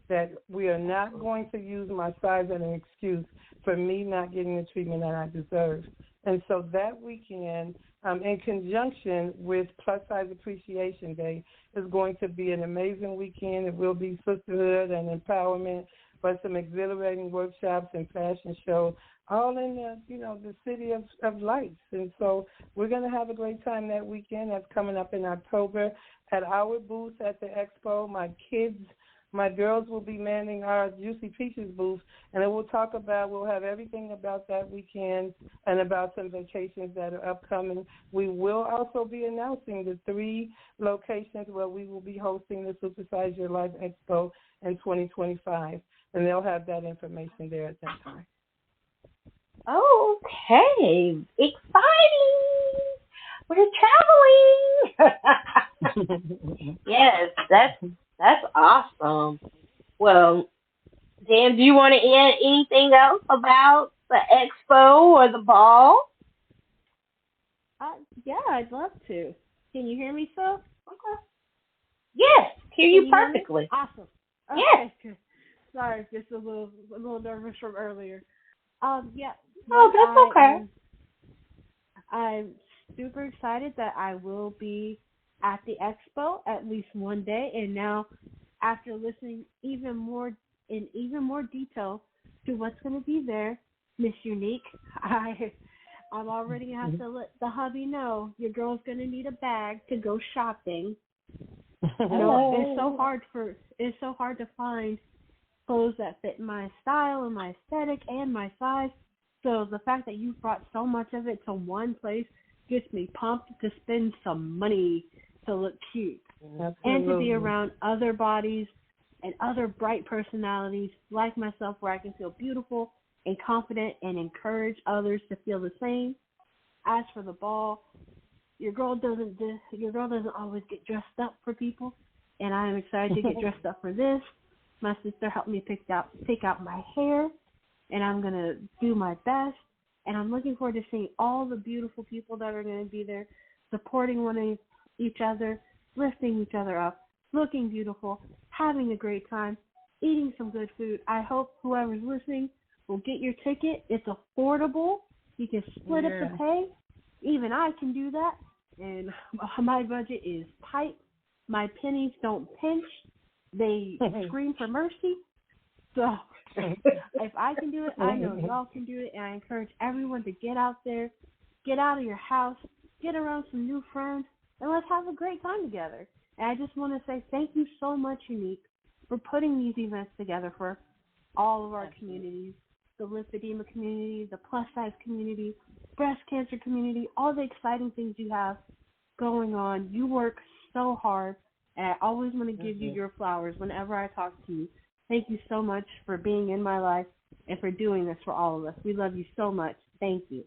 that we are not going to use my size as an excuse for me not getting the treatment that I deserve. And so that weekend, in conjunction with Plus Size Appreciation Day, is going to be an amazing weekend. It will be sisterhood and empowerment, but some exhilarating workshops and fashion show, all in the city of lights. And so we're going to have a great time that weekend. That's coming up in October at our booth at the expo. My girls will be manning our Juicy Peaches booth, and we'll have everything about that weekend and about some vacations that are upcoming. We will also be announcing the 3 locations where we will be hosting the Supersize Your Life Expo in 2025, and they'll have that information there at that time. Okay, exciting. We're traveling. Yes, that's awesome. Well, Dan, do you want to add anything else about the expo or the ball? Yeah, I'd love to. Can you hear me, Phil? Okay. Yes, hear you perfectly. Awesome. Okay, yes. Good. Sorry, just a little nervous from earlier. Yeah. Oh, that's okay. I'm super excited that I will be at the expo at least one day, and now after listening even more detail to what's going to be there, Miss Unique, I'm already going to have to let the hubby know your girl's going to need a bag to go shopping. It's so hard to find clothes that fit my style and my aesthetic and my size. So the fact that you brought so much of it to one place gets me pumped to spend some money to look cute. Absolutely. And to be around other bodies and other bright personalities like myself, where I can feel beautiful and confident and encourage others to feel the same. As for the ball, your girl doesn't always get dressed up for people, and I am excited to get dressed up for this. My sister helped me pick out my hair, and I'm gonna do my best. And I'm looking forward to seeing all the beautiful people that are going to be there, supporting each other, lifting each other up, looking beautiful, having a great time, eating some good food. I hope whoever's listening will get your ticket. It's affordable. You can split up the pay. Even I can do that. And my budget is tight. My pennies don't pinch. They scream for mercy. So if I can do it, I know y'all can do it. And I encourage everyone to get out there, get out of your house, get around some new friends, and let's have a great time together. And I just want to say thank you so much, Unique, for putting these events together for all of our communities, the lymphedema community, the plus-size community, breast cancer community, all the exciting things you have going on. You work so hard, and I always want to give you your flowers whenever I talk to you. Thank you so much for being in my life and for doing this for all of us. We love you so much. Thank you.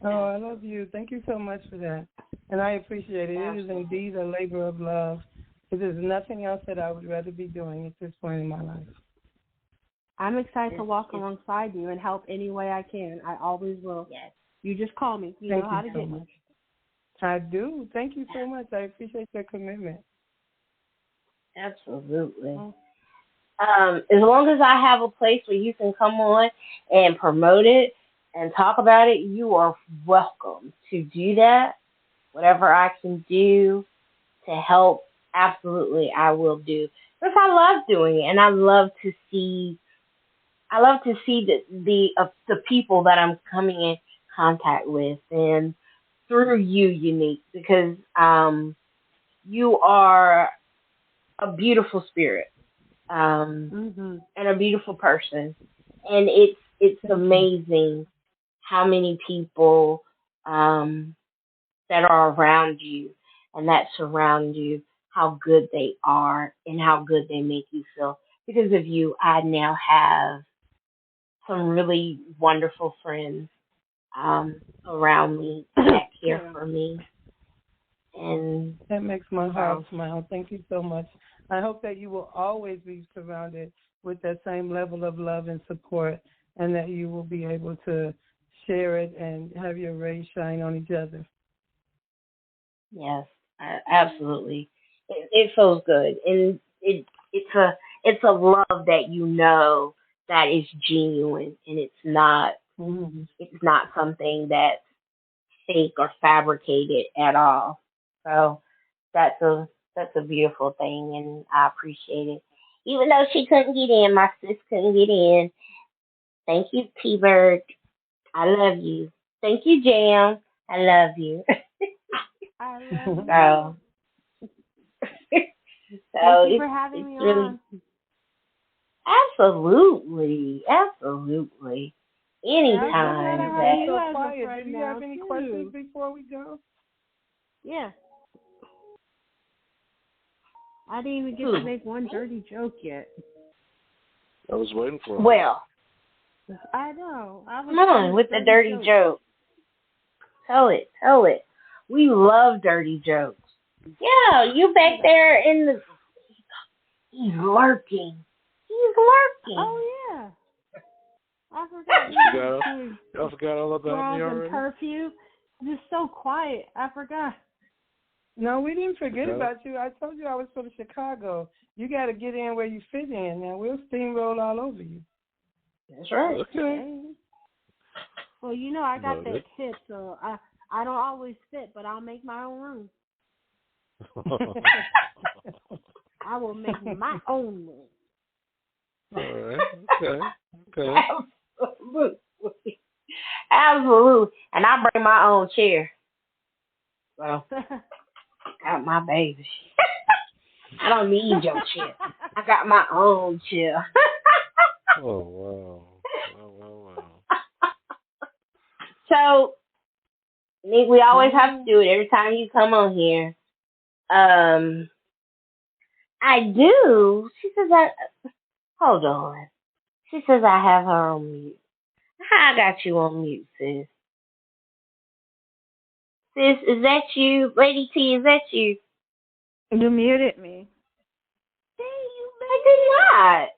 Oh, I love you. Thank you so much for that. And I appreciate it. It is indeed a labor of love. There's nothing else that I would rather be doing at this point in my life. I'm excited to walk alongside you and help any way I can. I always will. Yes. You just call me. You know how to get me. I do. Thank you so much. I appreciate your commitment. Absolutely. As long as I have a place where you can come on and promote it and talk about it, you are welcome to do that. Whatever I can do to help, absolutely, I will do. Because I love doing it, and I love to see the people that I'm coming in contact with, and through you, Unique, because you are a beautiful spirit. And a beautiful person. And it's amazing how many people that are around you and that surround you, how good they are and how good they make you feel. Because of you, I now have some really wonderful friends around me that care for me. And that makes my heart smile. Thank you so much. I hope that you will always be surrounded with that same level of love and support, and that you will be able to share it and have your rays shine on each other. yes, absolutely, it feels good, and it's a love that you know that is genuine, and Mm-hmm. it's not something that's fake or fabricated at all. So that's a beautiful thing, and I appreciate it. Even though she couldn't get in, my sis couldn't get in. Thank you, T Bird. I love you. Thank you, Jam. I love you. I love so, you. so Thank you for having me really on. absolutely. glad Anytime I have that you So as a quiet. friend Do you now, have any too. questions before we go? Yeah. I didn't even get to make one dirty joke yet. I was waiting for it. well, I know. I was come on with the dirty joke. Tell it. We love dirty jokes. Yeah, you back there in the. He's lurking. Oh, yeah. I forgot. I forgot all about me already. And perfume. Just so quiet. I forgot. No, we didn't forget about you. I told you I was from Chicago. You got to get in where you fit in. Now, we'll steamroll all over you. That's right. Okay. Well, I got that tip, so I don't always fit, but I'll make my own room. I will make my own room. All right. Okay. Absolutely. And I bring my own chair. So, got my baby. I don't need your chair. I got my own chair. Oh, wow. So, Nick, we always have to do it every time you come on here. I do. She says hold on. She says I have her on mute. I got you on mute, sis. Sis, is that you? Lady T, is that you? You muted me. I did not.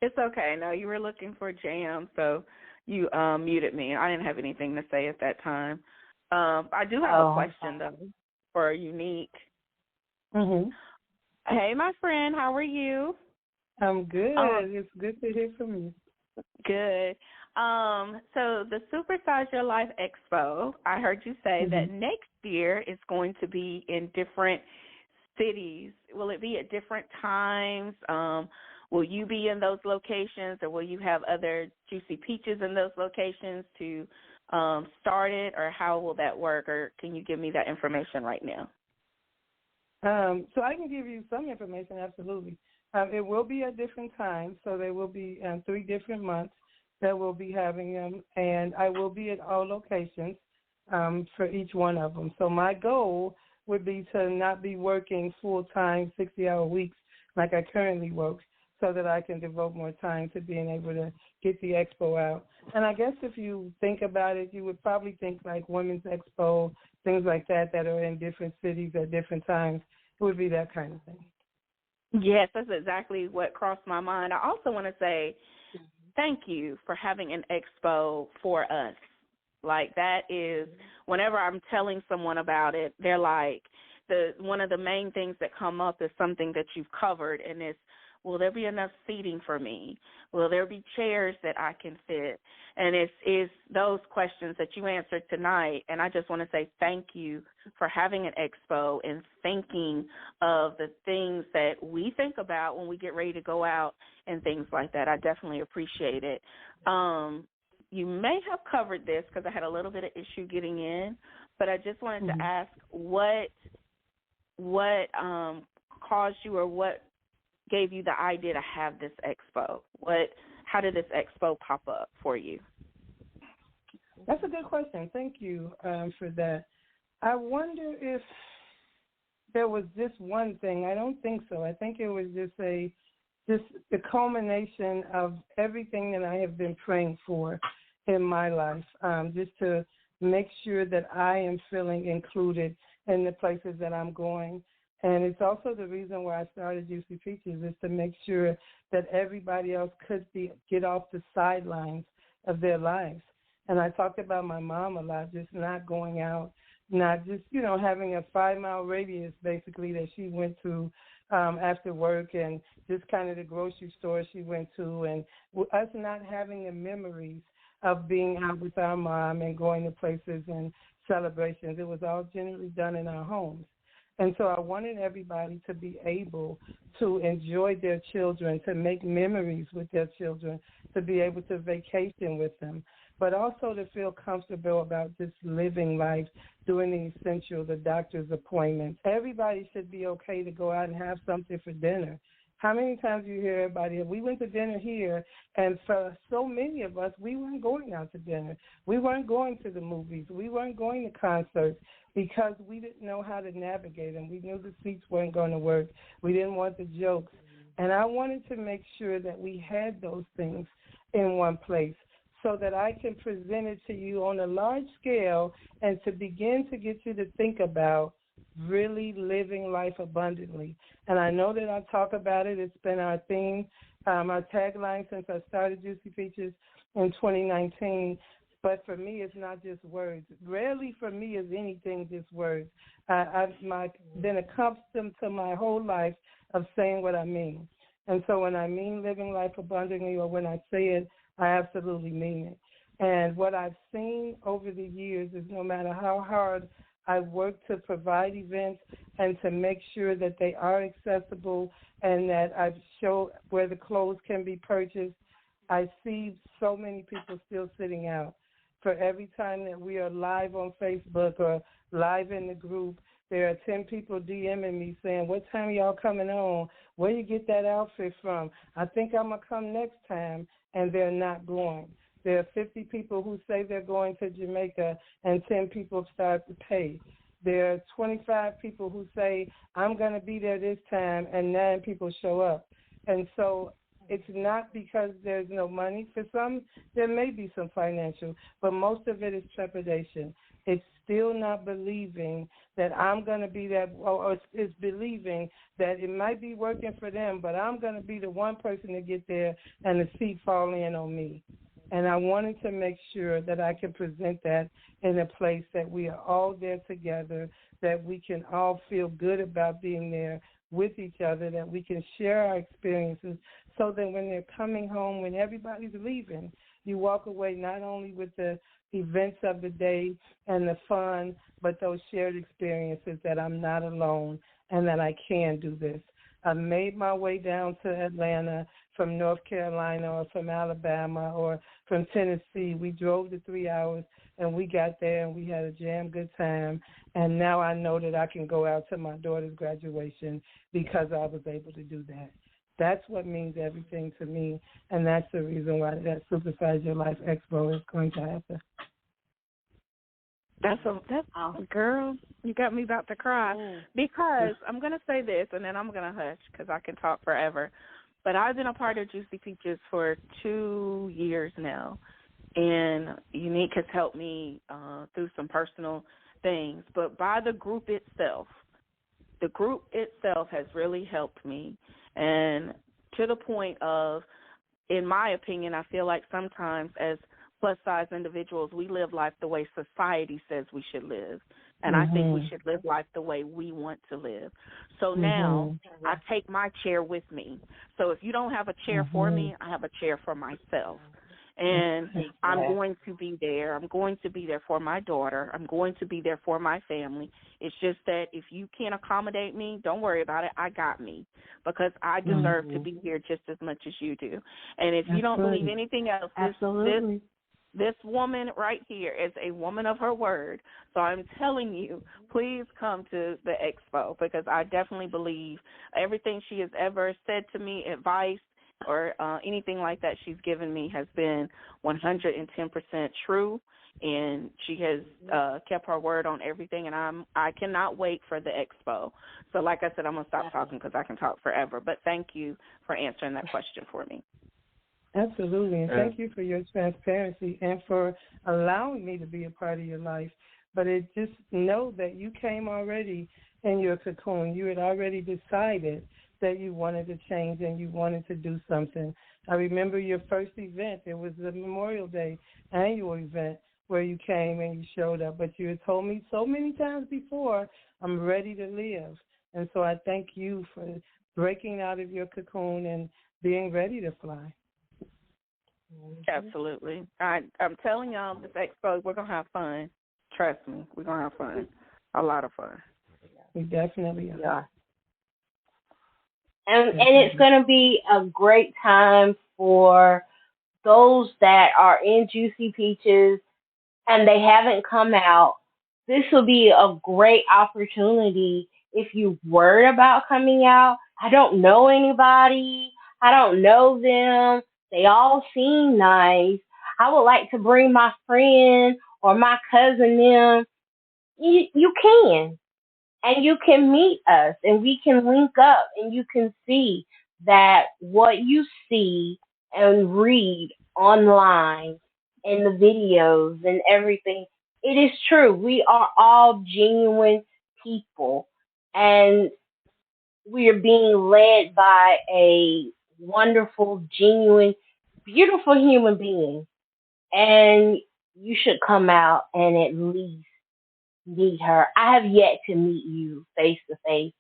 It's okay. No, you were looking for Jam, so you muted me. I didn't have anything to say at that time. I do have a question, though, for Unique. Mm-hmm. Hey, my friend, how are you? I'm good. It's good to hear from you. Good. So the Supersize Your Life Expo, I heard you say that next year it's going to be in different cities. Will it be at different times? Will you be in those locations, or will you have other Juicy Peaches in those locations to start it, or how will that work, or can you give me that information right now? So I can give you some information, absolutely. It will be at different times, so there will be 3 different months that we'll be having them, and I will be at all locations for each one of them. So my goal would be to not be working full-time, 60-hour weeks like I currently work, so that I can devote more time to being able to get the expo out. And I guess if you think about it, you would probably think like Women's Expo, things like that are in different cities at different times. It would be that kind of thing. Yes, that's exactly what crossed my mind. I also want to say thank you for having an expo for us. Like, that is, whenever I'm telling someone about it, they're like, one of the main things that come up is something that you've covered, and it's, will there be enough seating for me? Will there be chairs that I can fit? And it's those questions that you answered tonight, and I just want to say thank you for having an expo and thinking of the things that we think about when we get ready to go out and things like that. I definitely appreciate it. You may have covered this because I had a little bit of issue getting in, but I just wanted to ask what caused you, or what gave you the idea to have this expo? how did this expo pop up for you? That's a good question. Thank you for that. I wonder if there was just one thing. I don't think so. I think it was just the culmination of everything that I have been praying for in my life, just to make sure that I am feeling included in the places that I'm going. And it's also the reason why I started Juicy Peaches, is to make sure that everybody else could get off the sidelines of their lives. And I talked about my mom a lot, just not going out, not just, having a 5-mile radius basically that she went to after work, and just kind of the grocery store she went to, and us not having the memories of being out with our mom and going to places and celebrations. It was all generally done in our homes. And so I wanted everybody to be able to enjoy their children, to make memories with their children, to be able to vacation with them, but also to feel comfortable about just living life, doing the essential, the doctor's appointments. Everybody should be okay to go out and have something for dinner. How many times do you hear everybody, we went to dinner here, and for so many of us, we weren't going out to dinner. We weren't going to the movies. We weren't going to concerts because we didn't know how to navigate them. We knew the seats weren't going to work. We didn't want the jokes. And I wanted to make sure that we had those things in one place so that I can present it to you on a large scale and to begin to get you to think about really living life abundantly. And I know that I talk about it. It's been our theme, our tagline since I started Juicy Peaches in 2019. But for me, it's not just words. Rarely for me is anything just words. I've been accustomed to my whole life of saying what I mean. And so when I mean living life abundantly, or when I say it, I absolutely mean it. And what I've seen over the years is no matter how hard I work to provide events and to make sure that they are accessible and that I show where the clothes can be purchased, I see so many people still sitting out. For every time that we are live on Facebook or live in the group, there are 10 people DMing me saying, what time y'all coming on? Where you get that outfit from? I think I'm going to come next time, and they're not going. There are 50 people who say they're going to Jamaica, and 10 people start to pay. There are 25 people who say, I'm going to be there this time, and 9 people show up. And so it's not because there's no money. For some, there may be some financial, but most of it is trepidation. It's still not believing that I'm going to be that, or it's believing that it might be working for them, but I'm going to be the one person to get there and the seat fall in on me. And I wanted to make sure that I can present that in a place that we are all there together, that we can all feel good about being there with each other, that we can share our experiences so that when they're coming home, when everybody's leaving, you walk away not only with the events of the day and the fun, but those shared experiences that I'm not alone and that I can do this. I made my way down to Atlanta from North Carolina or from Alabama or from Tennessee. We drove the 3 hours, and we got there, and we had a damn good time. And now I know that I can go out to my daughter's graduation because I was able to do that. That's what means everything to me, and that's the reason why that Supersize Your Life Expo is going to happen. That's girl, you got me about to cry, because I'm going to say this, and then I'm going to hush because I can talk forever. But I've been a part of Juicy Peaches for 2 years now, and Unique has helped me through some personal things. But by the group itself has really helped me, and to the point of, in my opinion, I feel like sometimes as plus-size individuals, we live life the way society says we should live. And I think we should live life the way we want to live. So now I take my chair with me. So if you don't have a chair for me, I have a chair for myself. And I'm going to be there. I'm going to be there for my daughter. I'm going to be there for my family. It's just that if you can't accommodate me, don't worry about it. I got me, because I deserve to be here just as much as you do. And if you don't believe anything else, this woman right here is a woman of her word. So I'm telling you, please come to the expo, because I definitely believe everything she has ever said to me, advice, or anything like that she's given me has been 110% true, and she has kept her word on everything, and I cannot wait for the expo. So like I said, I'm going to stop talking because I can talk forever, but thank you for answering that question for me. Absolutely, and thank you for your transparency and for allowing me to be a part of your life. But just know that you came already in your cocoon. You had already decided that you wanted to change and you wanted to do something. I remember your first event. It was the Memorial Day annual event where you came and you showed up. But you had told me so many times before, I'm ready to live. And so I thank you for breaking out of your cocoon and being ready to fly. Absolutely. I'm telling y'all, this expo, we're going to have fun. Trust me, we're going to have fun. A lot of fun. We definitely are. Yeah. And it's going to be a great time for those that are in Juicy Peaches and they haven't come out. This will be a great opportunity if you worried about coming out. I don't know anybody. I don't know them. They all seem nice. I would like to bring my friend or my cousin them. You can. And you can meet us and we can link up and you can see that what you see and read online in the videos and everything, it is true. We are all genuine people and we are being led by a wonderful, genuine, beautiful human being. And you should come out and at least meet her. I have yet to meet you face to face,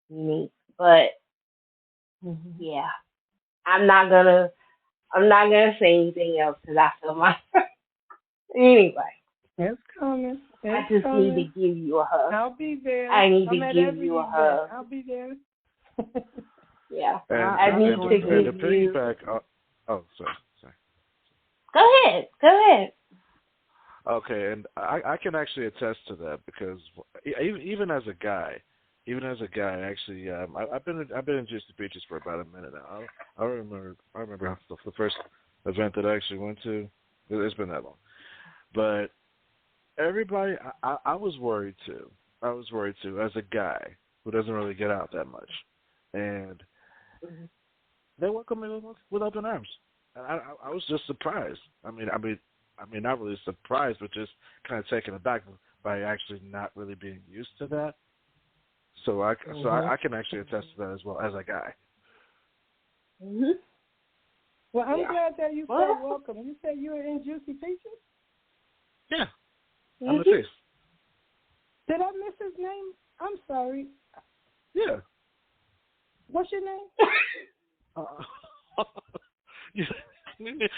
Unique, but yeah, I'm not gonna say anything else because I feel my anyway. It's coming. I just need to give you a hug. I'll be there. I need to give you a hug. I'll be there. Yeah, and, I need to give you. Sorry. Go ahead. Okay, and I can actually attest to that because even as a guy, actually, I've been in Juicy Peaches for about a minute now. I remember the first event that I actually went to. It's been that long, but everybody, I was worried too. As a guy who doesn't really get out that much, and they welcomed me with open arms. And I was just surprised. I mean, not really surprised, but just kind of taken aback by actually not really being used to that. So I can actually attest to that as well as a guy. Mm-hmm. Well, I'm glad that you felt welcome. You said you were in Juicy Peaches? Yeah, I'm the face. Did I miss his name? I'm sorry. Yeah. What's your name?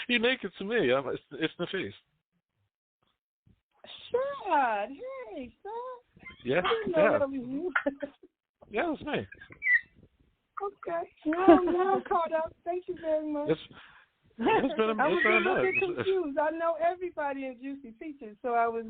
You make it to me. It's the face. Shad. Hey, Shad. Yeah. I didn't know that was you. Yeah, it's me. Okay. Now I'm caught up. Thank you very much. I was a little bit confused. I know everybody in Juicy Peaches, so I was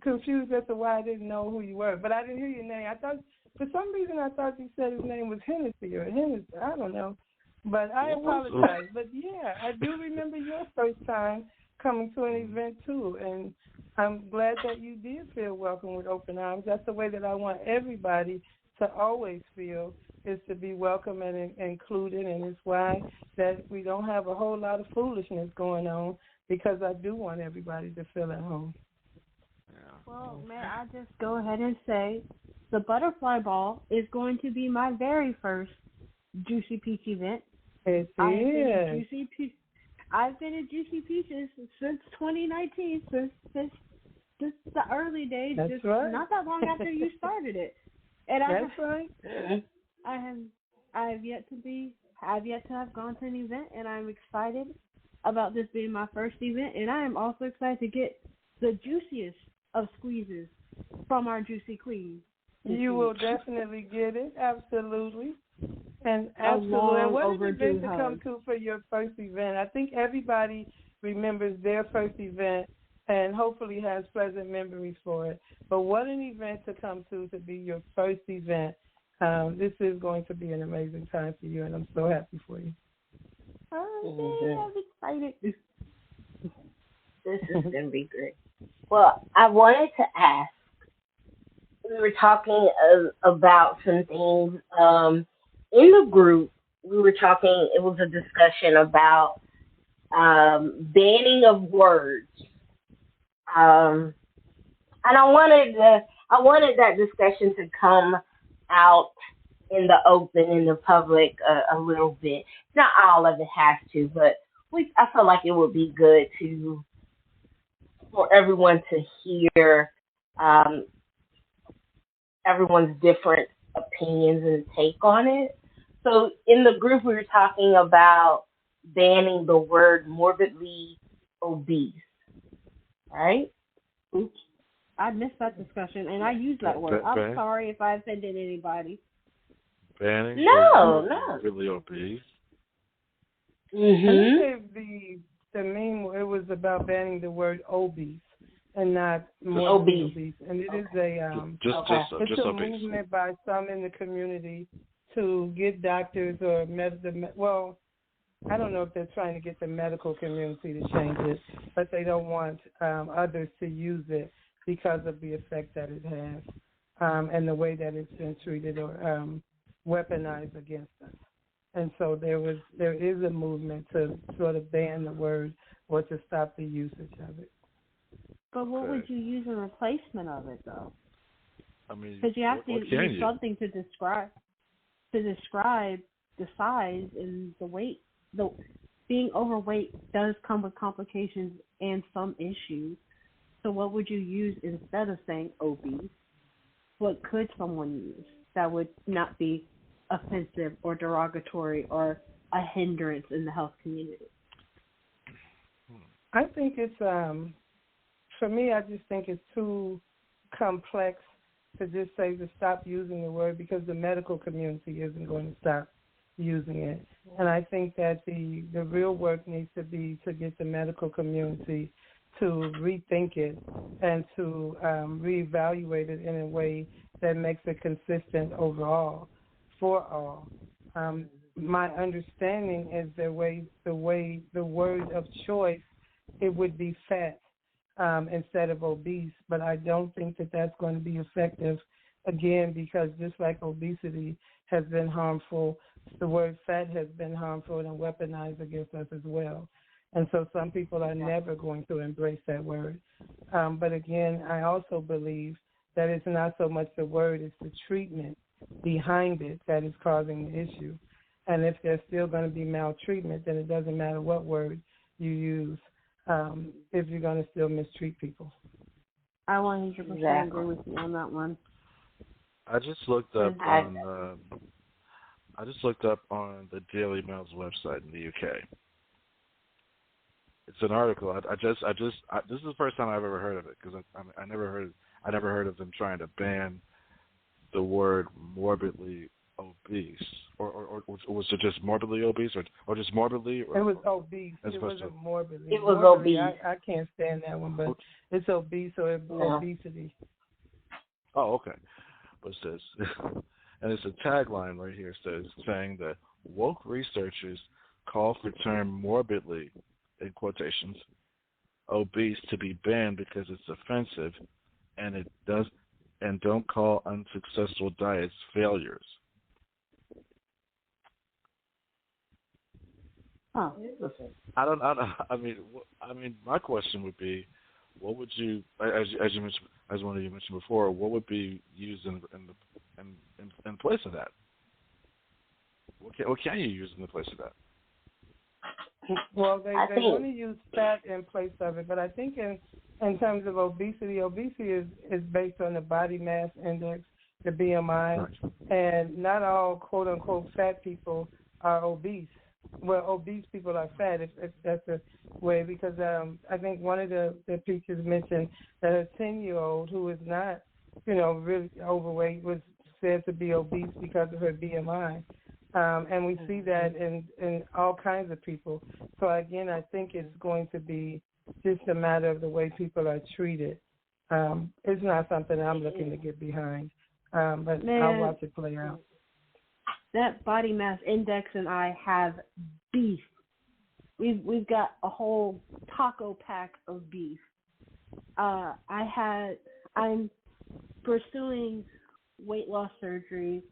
confused as to why I didn't know who you were. But I didn't hear your name. I thought, for some reason, I thought you said his name was Hennessy or Hennessy. I don't know. But I apologize. But, yeah, I do remember your first time coming to an event, too. And I'm glad that you did feel welcome with open arms. That's the way that I want everybody to always feel, is to be welcome and included. And it's why that we don't have a whole lot of foolishness going on, because I do want everybody to feel at home. Well, may I just go ahead and say the Butterfly Ball is going to be my very first Juicy Peach event. I've been in Juicy Peaches since 2019, since the early days. That's just right. Not that long after you started it. And That's right. I've yet to have gone to an event, and I'm excited about this being my first event, and I am also excited to get the juiciest of squeezes from our Juicy Queen. You will definitely get it, absolutely. And absolutely. And what an event to come to for your first event. I think everybody remembers their first event and hopefully has pleasant memories for it. But what an event to come to be your first event. This is going to be an amazing time for you, and I'm so happy for you. I'm excited. This is going to be great. Well, I wanted to ask, we were talking about some things in the group. We were talking, it was a discussion about banning of words. And I wanted that discussion to come out in the open, in the public a little bit. Not all of it has to, but I feel like it would be good for everyone to hear everyone's different opinions and take on it. So in the group, we were talking about banning the word morbidly obese, right? Oops. I missed that discussion, and I used that word. I'm sorry if I offended anybody. Banning? No. Morbidly obese? I think the main, it was about banning the word obese and not morbidly obese. And it is it's a movement by some in the community to get doctors or I don't know if they're trying to get the medical community to change it, but they don't want others to use it because of the effect that it has and the way that it's been treated or weaponized against us. And so there is a movement to sort of ban the word or to stop the usage of it. But what would you use in replacement of it, though? I mean, because you have to use something to describe the size and the weight. Being overweight does come with complications and some issues. So what would you use instead of saying obese? What could someone use that would not be offensive or derogatory or a hindrance in the health community? I think it's, for me, I just think it's too complex to just say to stop using the word because the medical community isn't going to stop using it. And I think that the real work needs to be to get the medical community to rethink it and to reevaluate it in a way that makes it consistent overall for all. My understanding is the word of choice, it would be fat instead of obese, but I don't think that that's going to be effective, again, because just like obesity has been harmful, the word fat has been harmful and weaponized against us as well. And so some people are never going to embrace that word. But again, I also believe that it's not so much the word, it's the treatment behind it that is causing the issue. And if there's still going to be maltreatment, then it doesn't matter what word you use if you're going to still mistreat people. I 100% agree with you on that one. I just looked up on the Daily Mail's website in the UK. It's an article. This is the first time I've ever heard of it because I never heard of them trying to ban the word morbidly obese, or was it just morbidly obese, or just morbidly? Or, it was obese. It wasn't morbidly. It was obese. I can't stand that one, but it's obese or obesity. Oh, okay. But it says, and it's a tagline right here saying that woke researchers call for term morbidly, in quotations, obese to be banned because it's offensive, and don't call unsuccessful diets failures. Oh. I don't. I mean, my question would be, what would you, as you mentioned, as one of you mentioned before, what would be used in place of that? What can you use in the place of that? Well, they want to use fat in place of it, but I think in terms of obesity is based on the body mass index, the BMI, right. And not all quote unquote fat people are obese. Well, obese people are fat, if that's the way, because I think one of the teachers mentioned that a 10-year-old who is not, really overweight was said to be obese because of her BMI. And we see that in all kinds of people. So, again, I think it's going to be just a matter of the way people are treated. It's not something I'm looking to get behind, but I'll watch it play out. That body mass index and I have beef we've got a whole taco pack of beef. I'm pursuing weight loss surgery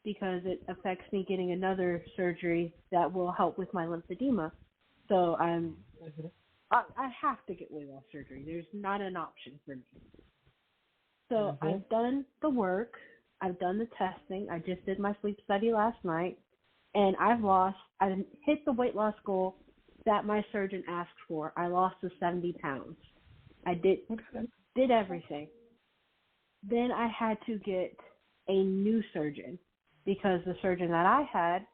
because it affects me getting another surgery that will help with my lymphedema. So I have to get weight loss surgery. There's not an option for me. So I've done the work. I've done the testing. I just did my sleep study last night, and I hit the weight loss goal that my surgeon asked for. I lost the 70 pounds. I did everything. Then I had to get a new surgeon because the surgeon that I had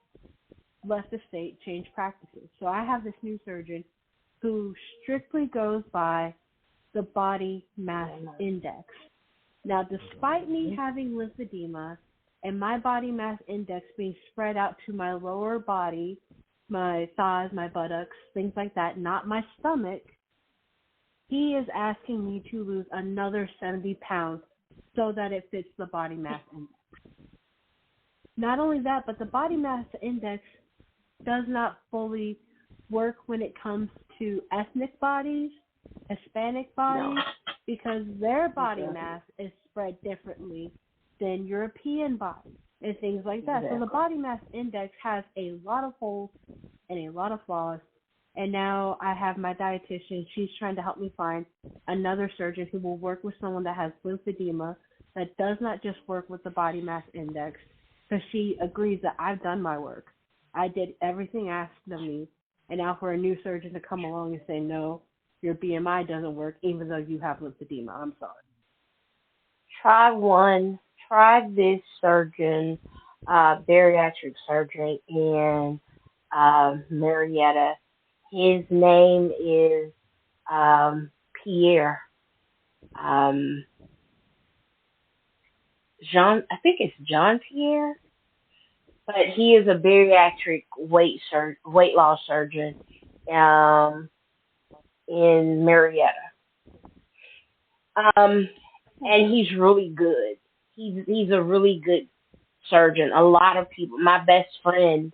left the state, changed practices. So I have this new surgeon who strictly goes by the body mass index. Now, despite me having lymphedema and my body mass index being spread out to my lower body, my thighs, my buttocks, things like that, not my stomach, he is asking me to lose another 70 pounds so that it fits the body mass index. Not only that, but the body mass index does not fully work when it comes to ethnic bodies, Hispanic bodies, because their body mass is spread differently than European bodies and things like that. So the body mass index has a lot of holes and a lot of flaws. And now I have my dietitian. She's trying to help me find another surgeon who will work with someone that has lymphedema, that does not just work with the body mass index, because she agrees that I've done my work. I did everything asked of me. And now for a new surgeon to come along and say, no, your BMI doesn't work, even though you have lymphedema. I'm sorry. Try this surgeon, bariatric surgeon in Marietta. His name is Pierre. I think it's John Pierre, but he is a bariatric weight loss surgeon in Marietta. And he's really good. He's a really good surgeon. A lot of people. My best friend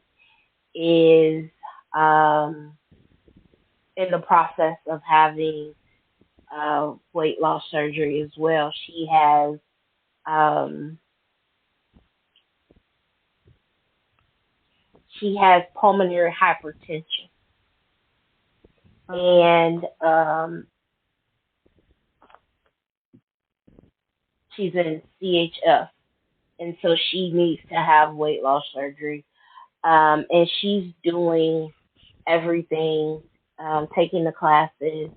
is in the process of having weight loss surgery as well. She has pulmonary hypertension, and she's in CHF, and so she needs to have weight loss surgery. And she's doing everything, taking the classes.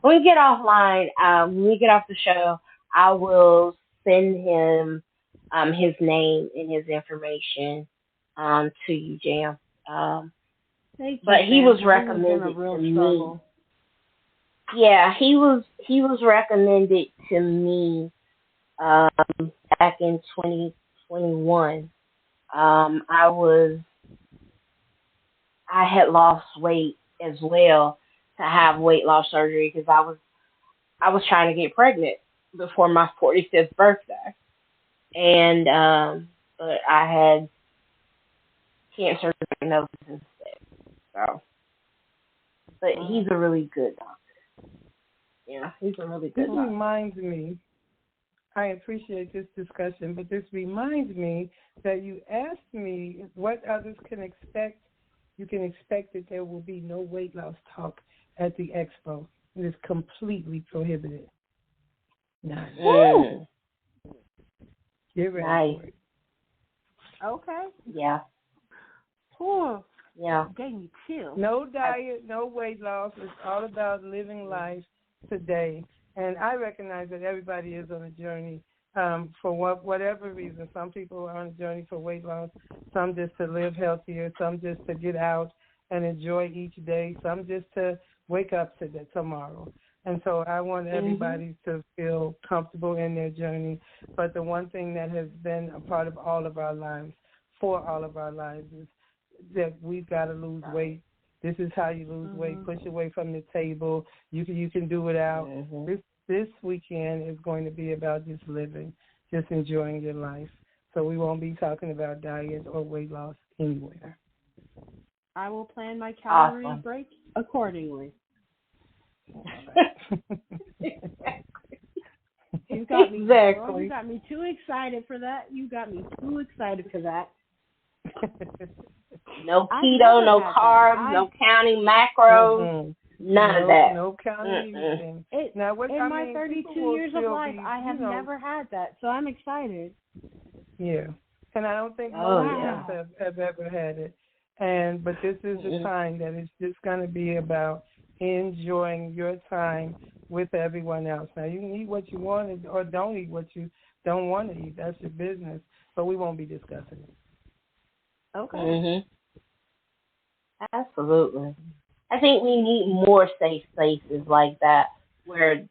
When we get offline, when we get off the show, I will send him his name and his information to you, Jam. But he was recommended to me. Yeah, he was recommended to me back in 2021. I had lost weight as well to have weight loss surgery because I was trying to get pregnant before my 45th birthday, and but I had cancer diagnosis instead. So, but he's a really good doctor. Yeah, he's a really good doctor. This reminds me, I appreciate this discussion, but this reminds me that you asked me what others can expect. You can expect that there will be no weight loss talk at the expo. It is completely prohibited. Nice. Get ready for it. Okay. Yeah. Cool. Yeah. Gave me chills. No diet, no weight loss. It's all about living life today. And I recognize that everybody is on a journey for whatever reason. Some people are on a journey for weight loss, some just to live healthier, some just to get out and enjoy each day, some just to wake up to tomorrow. And so I want everybody to feel comfortable in their journey. But the one thing that has been a part of all of our lives, for all of our lives, is that we've got to lose weight. This is how you lose weight. Push away from the table. You can do without. This weekend is going to be about just living, just enjoying your life. So we won't be talking about diet or weight loss anywhere. I will plan my calorie break accordingly. You got me, girl. You got me too excited for that. You got me too excited for that. No keto, no carbs, no counting macros, none of that. No counting anything. In my 32 years of life, I have never had that, so I'm excited. Yeah, and I don't think most of us have ever had it. But this is the time that it's just going to be about enjoying your time with everyone else. Now, you can eat what you want or don't eat what you don't want to eat. That's your business, but we won't be discussing it. Okay. Absolutely. I think we need more safe spaces like that where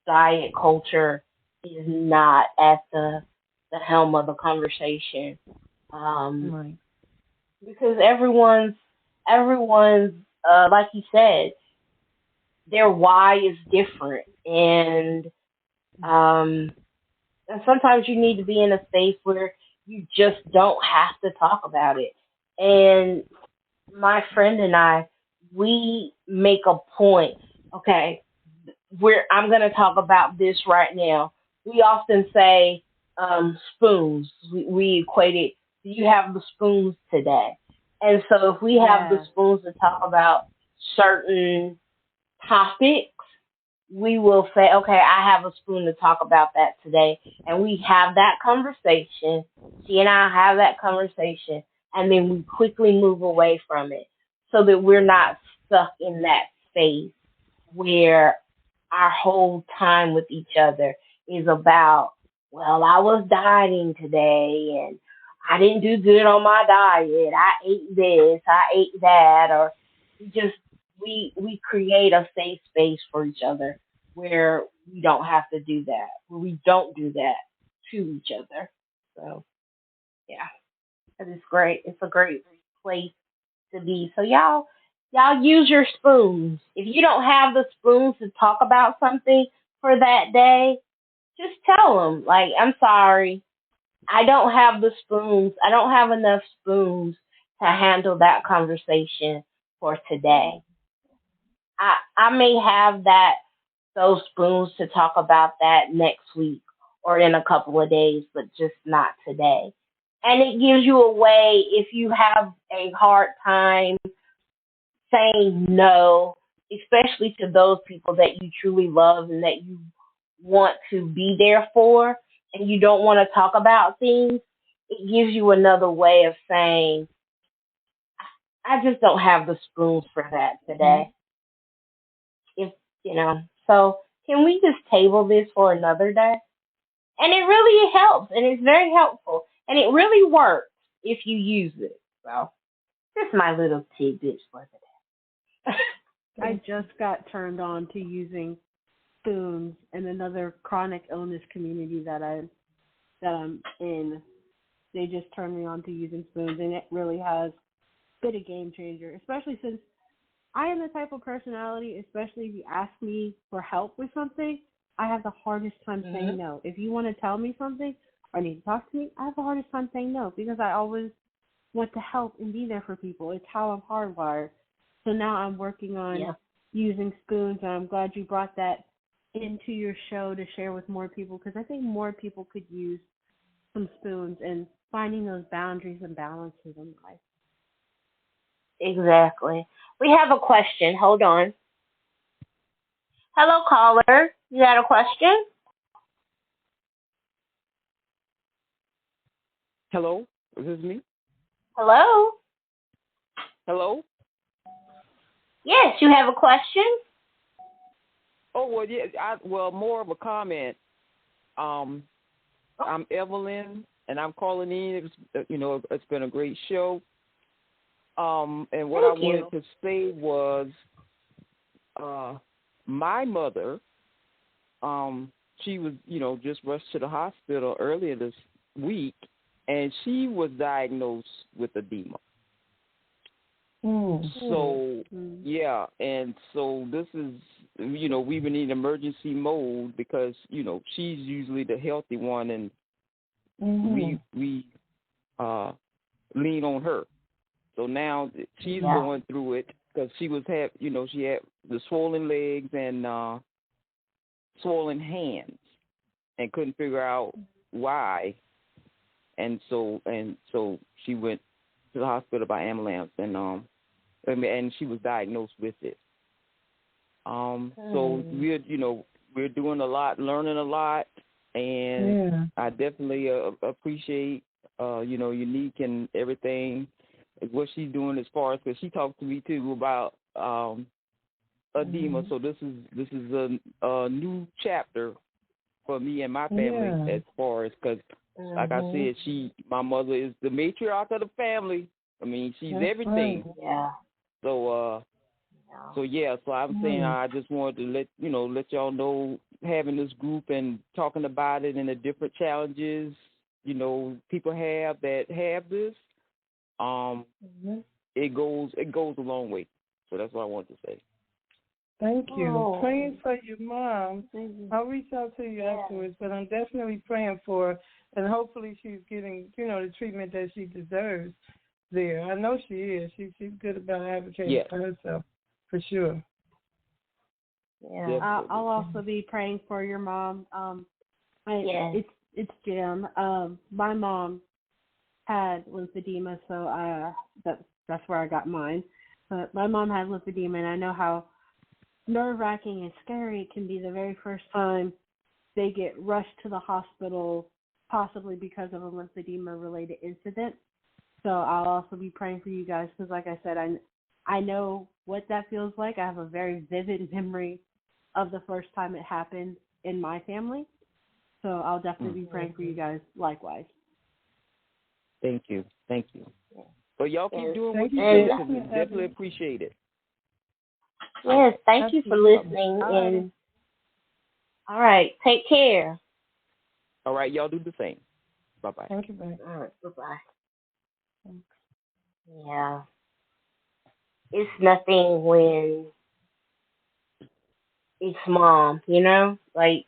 diet culture is not at the helm of the conversation. Right. Because everyone's like you said, their why is different, and sometimes you need to be in a space where you just don't have to talk about it. And my friend and I, we make a point. Okay, I'm going to talk about this right now. We often say spoons. We equate it. Do you have the spoons today? And so if we have the spoons to talk about certain topics, we will say, okay, I have a spoon to talk about that today. And we have that conversation. She and I have that conversation. And then we quickly move away from it so that we're not stuck in that space where our whole time with each other is about, well, I was dieting today and I didn't do good on my diet. I ate this, I ate that, or we create a safe space for each other where we don't have to do that, where we don't do that to each other. So, yeah, that is great. It's a great place to be. So y'all use your spoons. If you don't have the spoons to talk about something for that day, just tell them, like, I'm sorry, I don't have the spoons. I don't have enough spoons to handle that conversation for today. I may have those spoons to talk about that next week or in a couple of days, but just not today. And it gives you a way, if you have a hard time saying no, especially to those people that you truly love and that you want to be there for, and you don't want to talk about things, it gives you another way of saying, I just don't have the spoons for that today. So can we just table this for another day? And it really helps, and it's very helpful, and it really works if you use it. So just my little tidbits for today. I just got turned on to using spoons in another chronic illness community that I'm in. They just turned me on to using spoons, and it really has been a game changer, especially since I am the type of personality, especially if you ask me for help with something, I have the hardest time saying no. If you want to tell me something or need to talk to me, I have the hardest time saying no because I always want to help and be there for people. It's how I'm hardwired. So now I'm working on using spoons, and I'm glad you brought that into your show to share with more people because I think more people could use some spoons and finding those boundaries and balances in life. Exactly. We have a question. Hold on. Hello, caller. You got a question? Hello? Is this me? Hello? Hello? Yes, you have a question? Oh, well, yeah. More of a comment. I'm Evelyn, and I'm calling in. It's been a great show. And what I wanted to say was, my mother, she was, just rushed to the hospital earlier this week, and she was diagnosed with edema. So, yeah, and so this is, we've been in emergency mode because, she's usually the healthy one, and we lean on her. So now she's going through it, because she had the swollen legs and swollen hands, and couldn't figure out why, and so she went to the hospital by ambulance, and she was diagnosed with it. So we're doing a lot, learning a lot, and I definitely appreciate Unique and everything, what she's doing as far as, because she talked to me too about edema. So this is a new chapter for me and my family as far as, because like I said, my mother is the matriarch of the family. I mean, she's everything. Right. Yeah. So I'm saying I just wanted to let y'all know, having this group and talking about it and the different challenges, people have that have this. It goes a long way. So that's what I wanted to say. Thank you. Praying for your mom. I'll reach out to you afterwards, but I'm definitely praying for her, and hopefully she's getting, the treatment that she deserves there. I know she is. She's good about advocating for herself, for sure. Yeah. I'll also be praying for your mom. It's Jim. My mom had lymphedema, so that's where I got mine. But my mom had lymphedema, and I know how nerve-wracking and scary it can be the very first time they get rushed to the hospital, possibly because of a lymphedema-related incident. So I'll also be praying for you guys, because like I said, I know what that feels like. I have a very vivid memory of the first time it happened in my family. So I'll definitely be praying for you guys likewise. Thank you. Well, y'all keep doing what you do, because we definitely appreciate it. Yes, thank you for listening. And all right, take care. All right, y'all do the same. Bye-bye. Thank you, bye. All right, bye-bye. Yeah. It's nothing when it's mom, like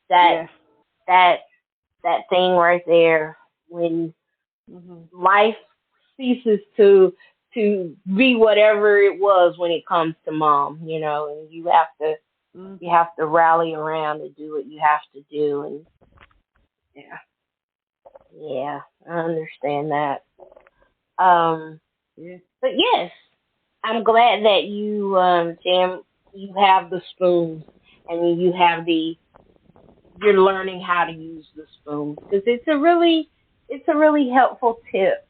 that thing right there, when life ceases to be whatever it was when it comes to mom, and you have to rally around and do what you have to do, and I understand that. But yes, I'm glad that you, Jam, you have the spoons, and you're learning how to use the spoon, because it's a really helpful tip.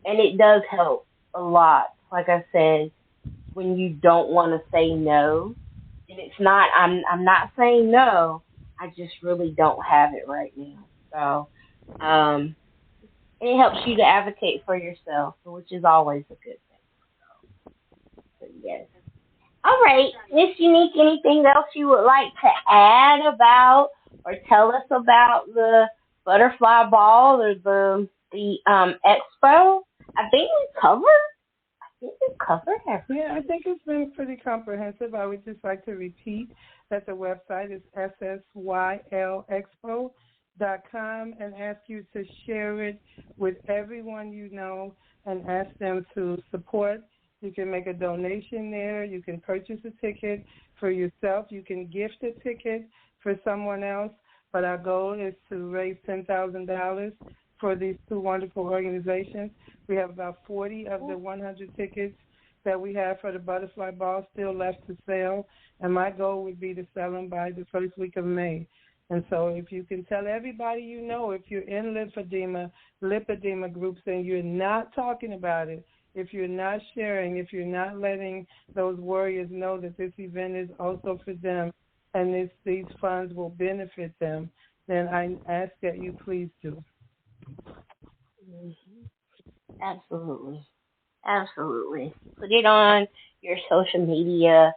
And it does help a lot. Like I said, when you don't want to say no, and it's not, I'm not saying no, I just really don't have it right now. So, it helps you to advocate for yourself, which is always a good thing. So yes. All right, Miss Unique, anything else you would like to add about or tell us about the butterfly ball or the expo? I think we covered everything. Yeah, I think it's been pretty comprehensive. I would just like to repeat that the website is ssylexpo.com, and ask you to share it with everyone you know and ask them to support. You can make a donation there. You can purchase a ticket for yourself. You can gift a ticket for someone else. But our goal is to raise $10,000 for these two wonderful organizations. We have about 40 of the 100 tickets that we have for the butterfly ball still left to sell, and my goal would be to sell them by the first week of May. And so if you can tell everybody you know, if you're in lymphedema groups and you're not talking about it, if you're not sharing, if you're not letting those warriors know that this event is also for them and these funds will benefit them, then I ask that you please do. Absolutely. Put it on your social media.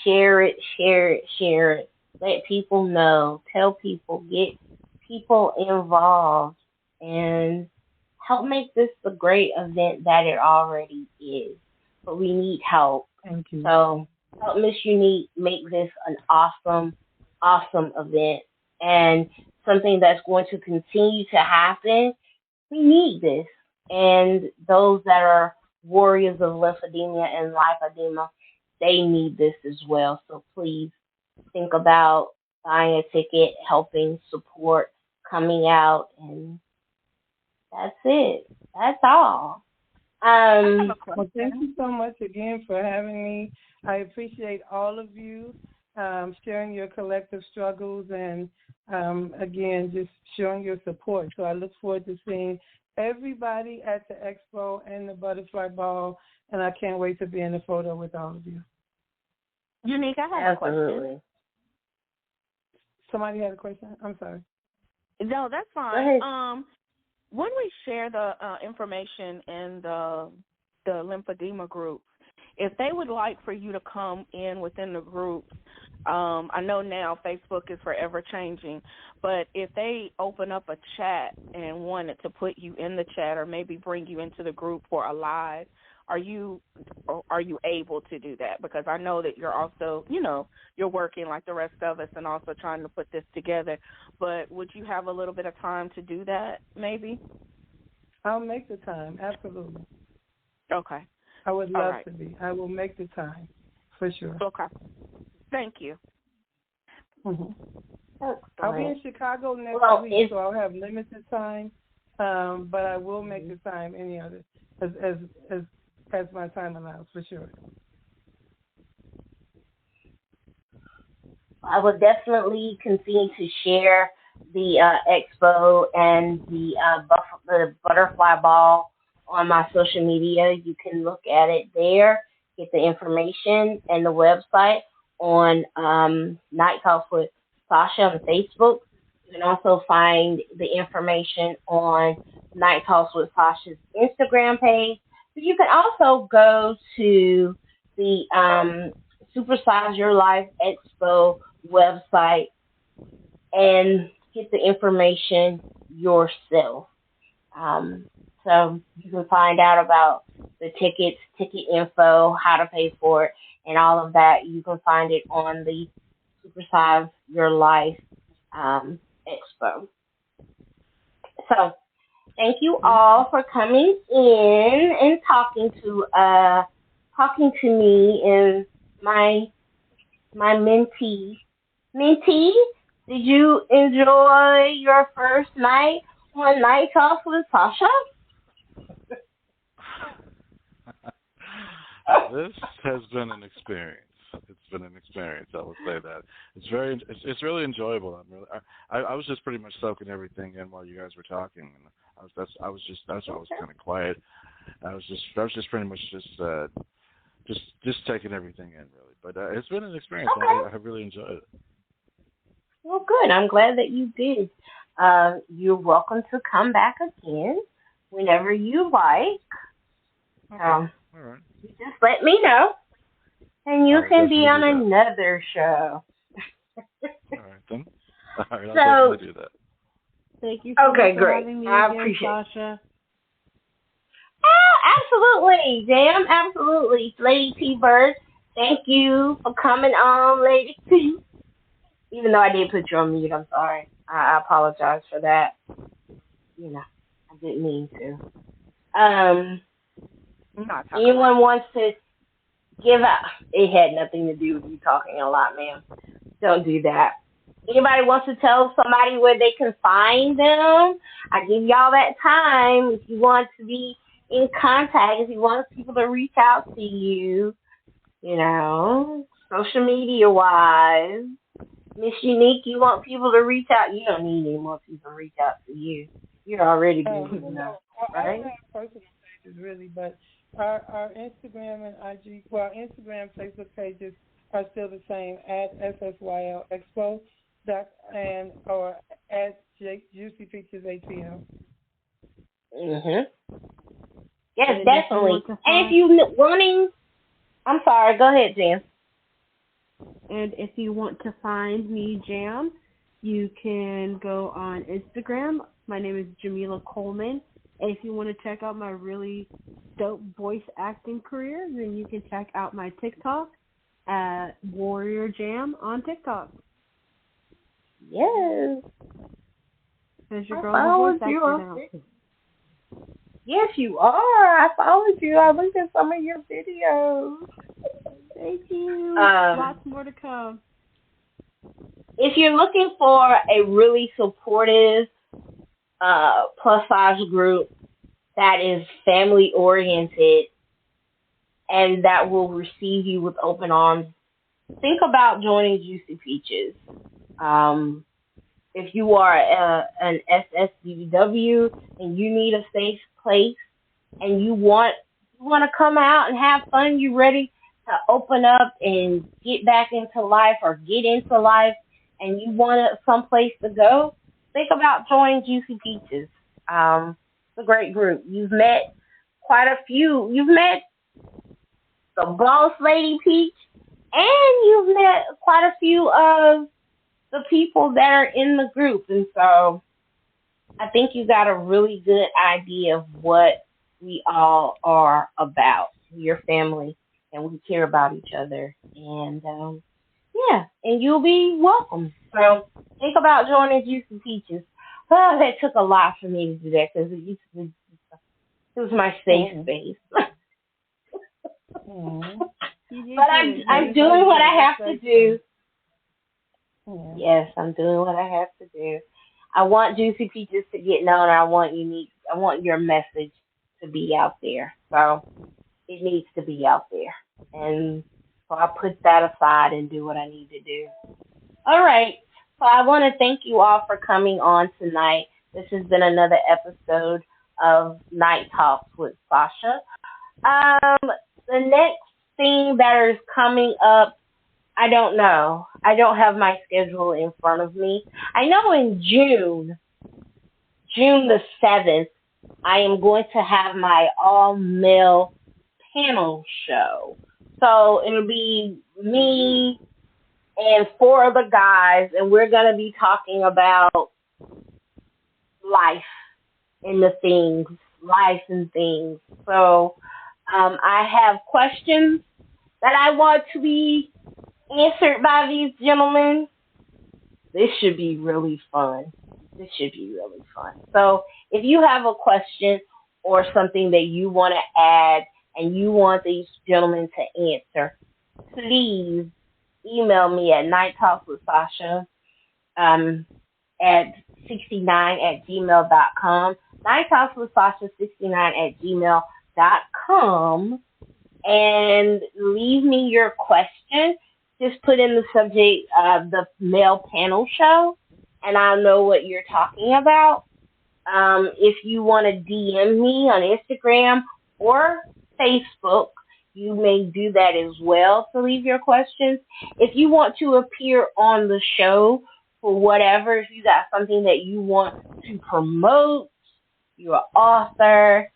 Share it. Let people know. Tell people. Get people involved. And help make this the great event that it already is. But we need help. Thank you. So help Miss Unique make this an awesome event. And something that's going to continue to happen. We need this. And those that are warriors of lymphedema and lipedema, they need this as well. So please think about buying a ticket, helping support, coming out, and that's it. That's all. Well, thank you so much again for having me. I appreciate all of you sharing your collective struggles and, again, just showing your support. So I look forward to seeing everybody at the expo and the butterfly ball, and I can't wait to be in the photo with all of you. Unique, I have a question. Somebody had a question? I'm sorry. No, that's fine. When we share the information in the lymphedema group, if they would like for you to come in within the group, I know now Facebook is forever changing, but if they open up a chat and wanted to put you in the chat or maybe bring you into the group for a live, are you able to do that? Because I know that you're also, you're working like the rest of us and also trying to put this together. But would you have a little bit of time to do that, maybe? I'll make the time, absolutely. Okay. I would love to be. I will make the time, for sure. Okay. Thank you. Mm-hmm. I'll be in Chicago next week, so I'll have limited time, but I will make the time any other, as my time allows, for sure. I will definitely continue to share the expo and the butterfly ball on my social media. You can look at it there, get the information and the website on Nite Talks with Sasha on Facebook. You can also find the information on Nite Talks with Sasha's Instagram page. But you can also go to the Supersize Your Life Expo website and get the information yourself. So you can find out about the tickets, ticket info, how to pay for it, and all of that. You can find it on the Supersize Your Life Expo. So thank you all for coming in and talking to me and my mentee. Mentee, did you enjoy your first night on Nite Talks with Sasha? This has been an experience. It's been an experience. I would say that it's really enjoyable. I was just pretty much soaking everything in while you guys were talking, and I was kind of quiet. I was just pretty much just taking everything in, really. But it's been an experience. Okay. I really enjoyed it. Well, good. I'm glad that you did. You're welcome to come back again whenever you like. Okay. All right. Just let me know, and you can be on another show. All right, then. All right, So, I'll definitely do that. Thank you so much for great. having me I again, appreciate it. Sasha. Absolutely, Jam. Absolutely. Lady T-Bird, thank you for coming on, Lady T. Even though I did put you on mute, I'm sorry. I apologize for that. I didn't mean to. Anyone wants to give out? It had nothing to do with you talking a lot, ma'am. Don't do that. Anybody wants to tell somebody where they can find them? I give y'all that time if you want to be in contact, if you want people to reach out to you, social media wise. Miss Unique, you want people to reach out? You don't need any more people to reach out to you. You're already busy enough, right? I don't have personal pages really, but our Instagram and IG, our Instagram, Facebook pages are still the same at SSYL Expo or at Juicy Peaches ATL. Yes, definitely. And if you wanting, I'm sorry, go ahead, Jam. And if you want to find me, Jam, you can go on Instagram. My name is Jamila Coleman. And if you want to check out my really dope voice acting career, then you can check out my TikTok at Warrior Jam on TikTok. Yes. There's your girl, the voice actor now. Yes, you are. I followed you. I looked at some of your videos. Thank you. Lots more to come. If you're looking for a really supportive plus size group that is family oriented and that will receive you with open arms, think about joining Juicy Peaches. If you are an SSDW and you need a safe place and you want to come out and have fun, you ready to open up and get back into life or get into life, and you want some place to go, think about joining Juicy Peaches. It's a great group. You've met quite a few. You've met the Boss Lady Peach, and you've met quite a few of the people that are in the group. And so I think you got a really good idea of what we all are about. We're family, and we care about each other. And, and you'll be welcome. So think about joining Juicy Peaches. Oh, that took a lot for me to do that because it was my safe space. But I'm doing what I have to do. Yes, I'm doing what I have to do. I want Juicy Peaches to get known. I want your message to be out there. So it needs to be out there. And so I put that aside and do what I need to do. All right. So I want to thank you all for coming on tonight. This has been another episode of Nite Talks with Sasha. The next thing that is coming up, I don't know. I don't have my schedule in front of me. I know in June the 7th, I am going to have my all-male panel show. So it'll be me and 4 other guys, and we're going to be talking about life and things. So I have questions that I want to be answered by these gentlemen. This should be really fun. So if you have a question or something that you want to add and you want these gentlemen to answer, please email me at nitetalkswithsasha at 69@gmail.com. nitetalkswithsasha69@gmail.com, and leave me your question. Just put in the subject of the male panel show, and I'll know what you're talking about. If you want to DM me on Instagram or Facebook, you may do that as well to leave your questions. If you want to appear on the show for whatever, if you got something that you want to promote, you're an author,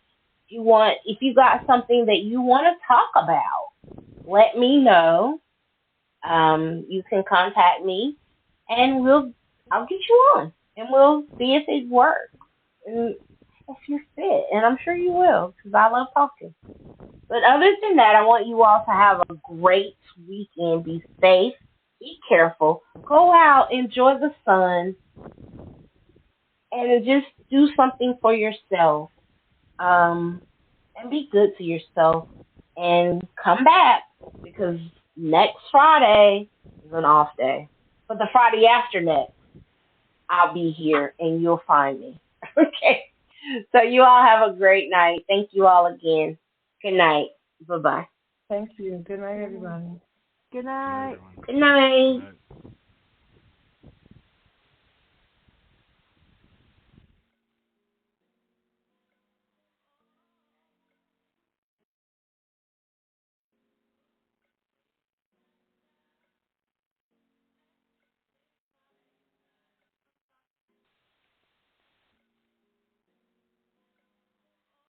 if you got something that you want to talk about, let me know. You can contact me, and I'll get you on, and we'll see if it works, and if you fit, and I'm sure you will, because I love talking. But other than that, I want you all to have a great weekend. Be safe, be careful, go out, enjoy the sun, and just do something for yourself, and be good to yourself, and come back, because next Friday is an off day. But the Friday after next, I'll be here and you'll find me. Okay. So you all have a great night. Thank you all again. Good night. Bye-bye. Thank you. Good night, everybody. Good night. Good night.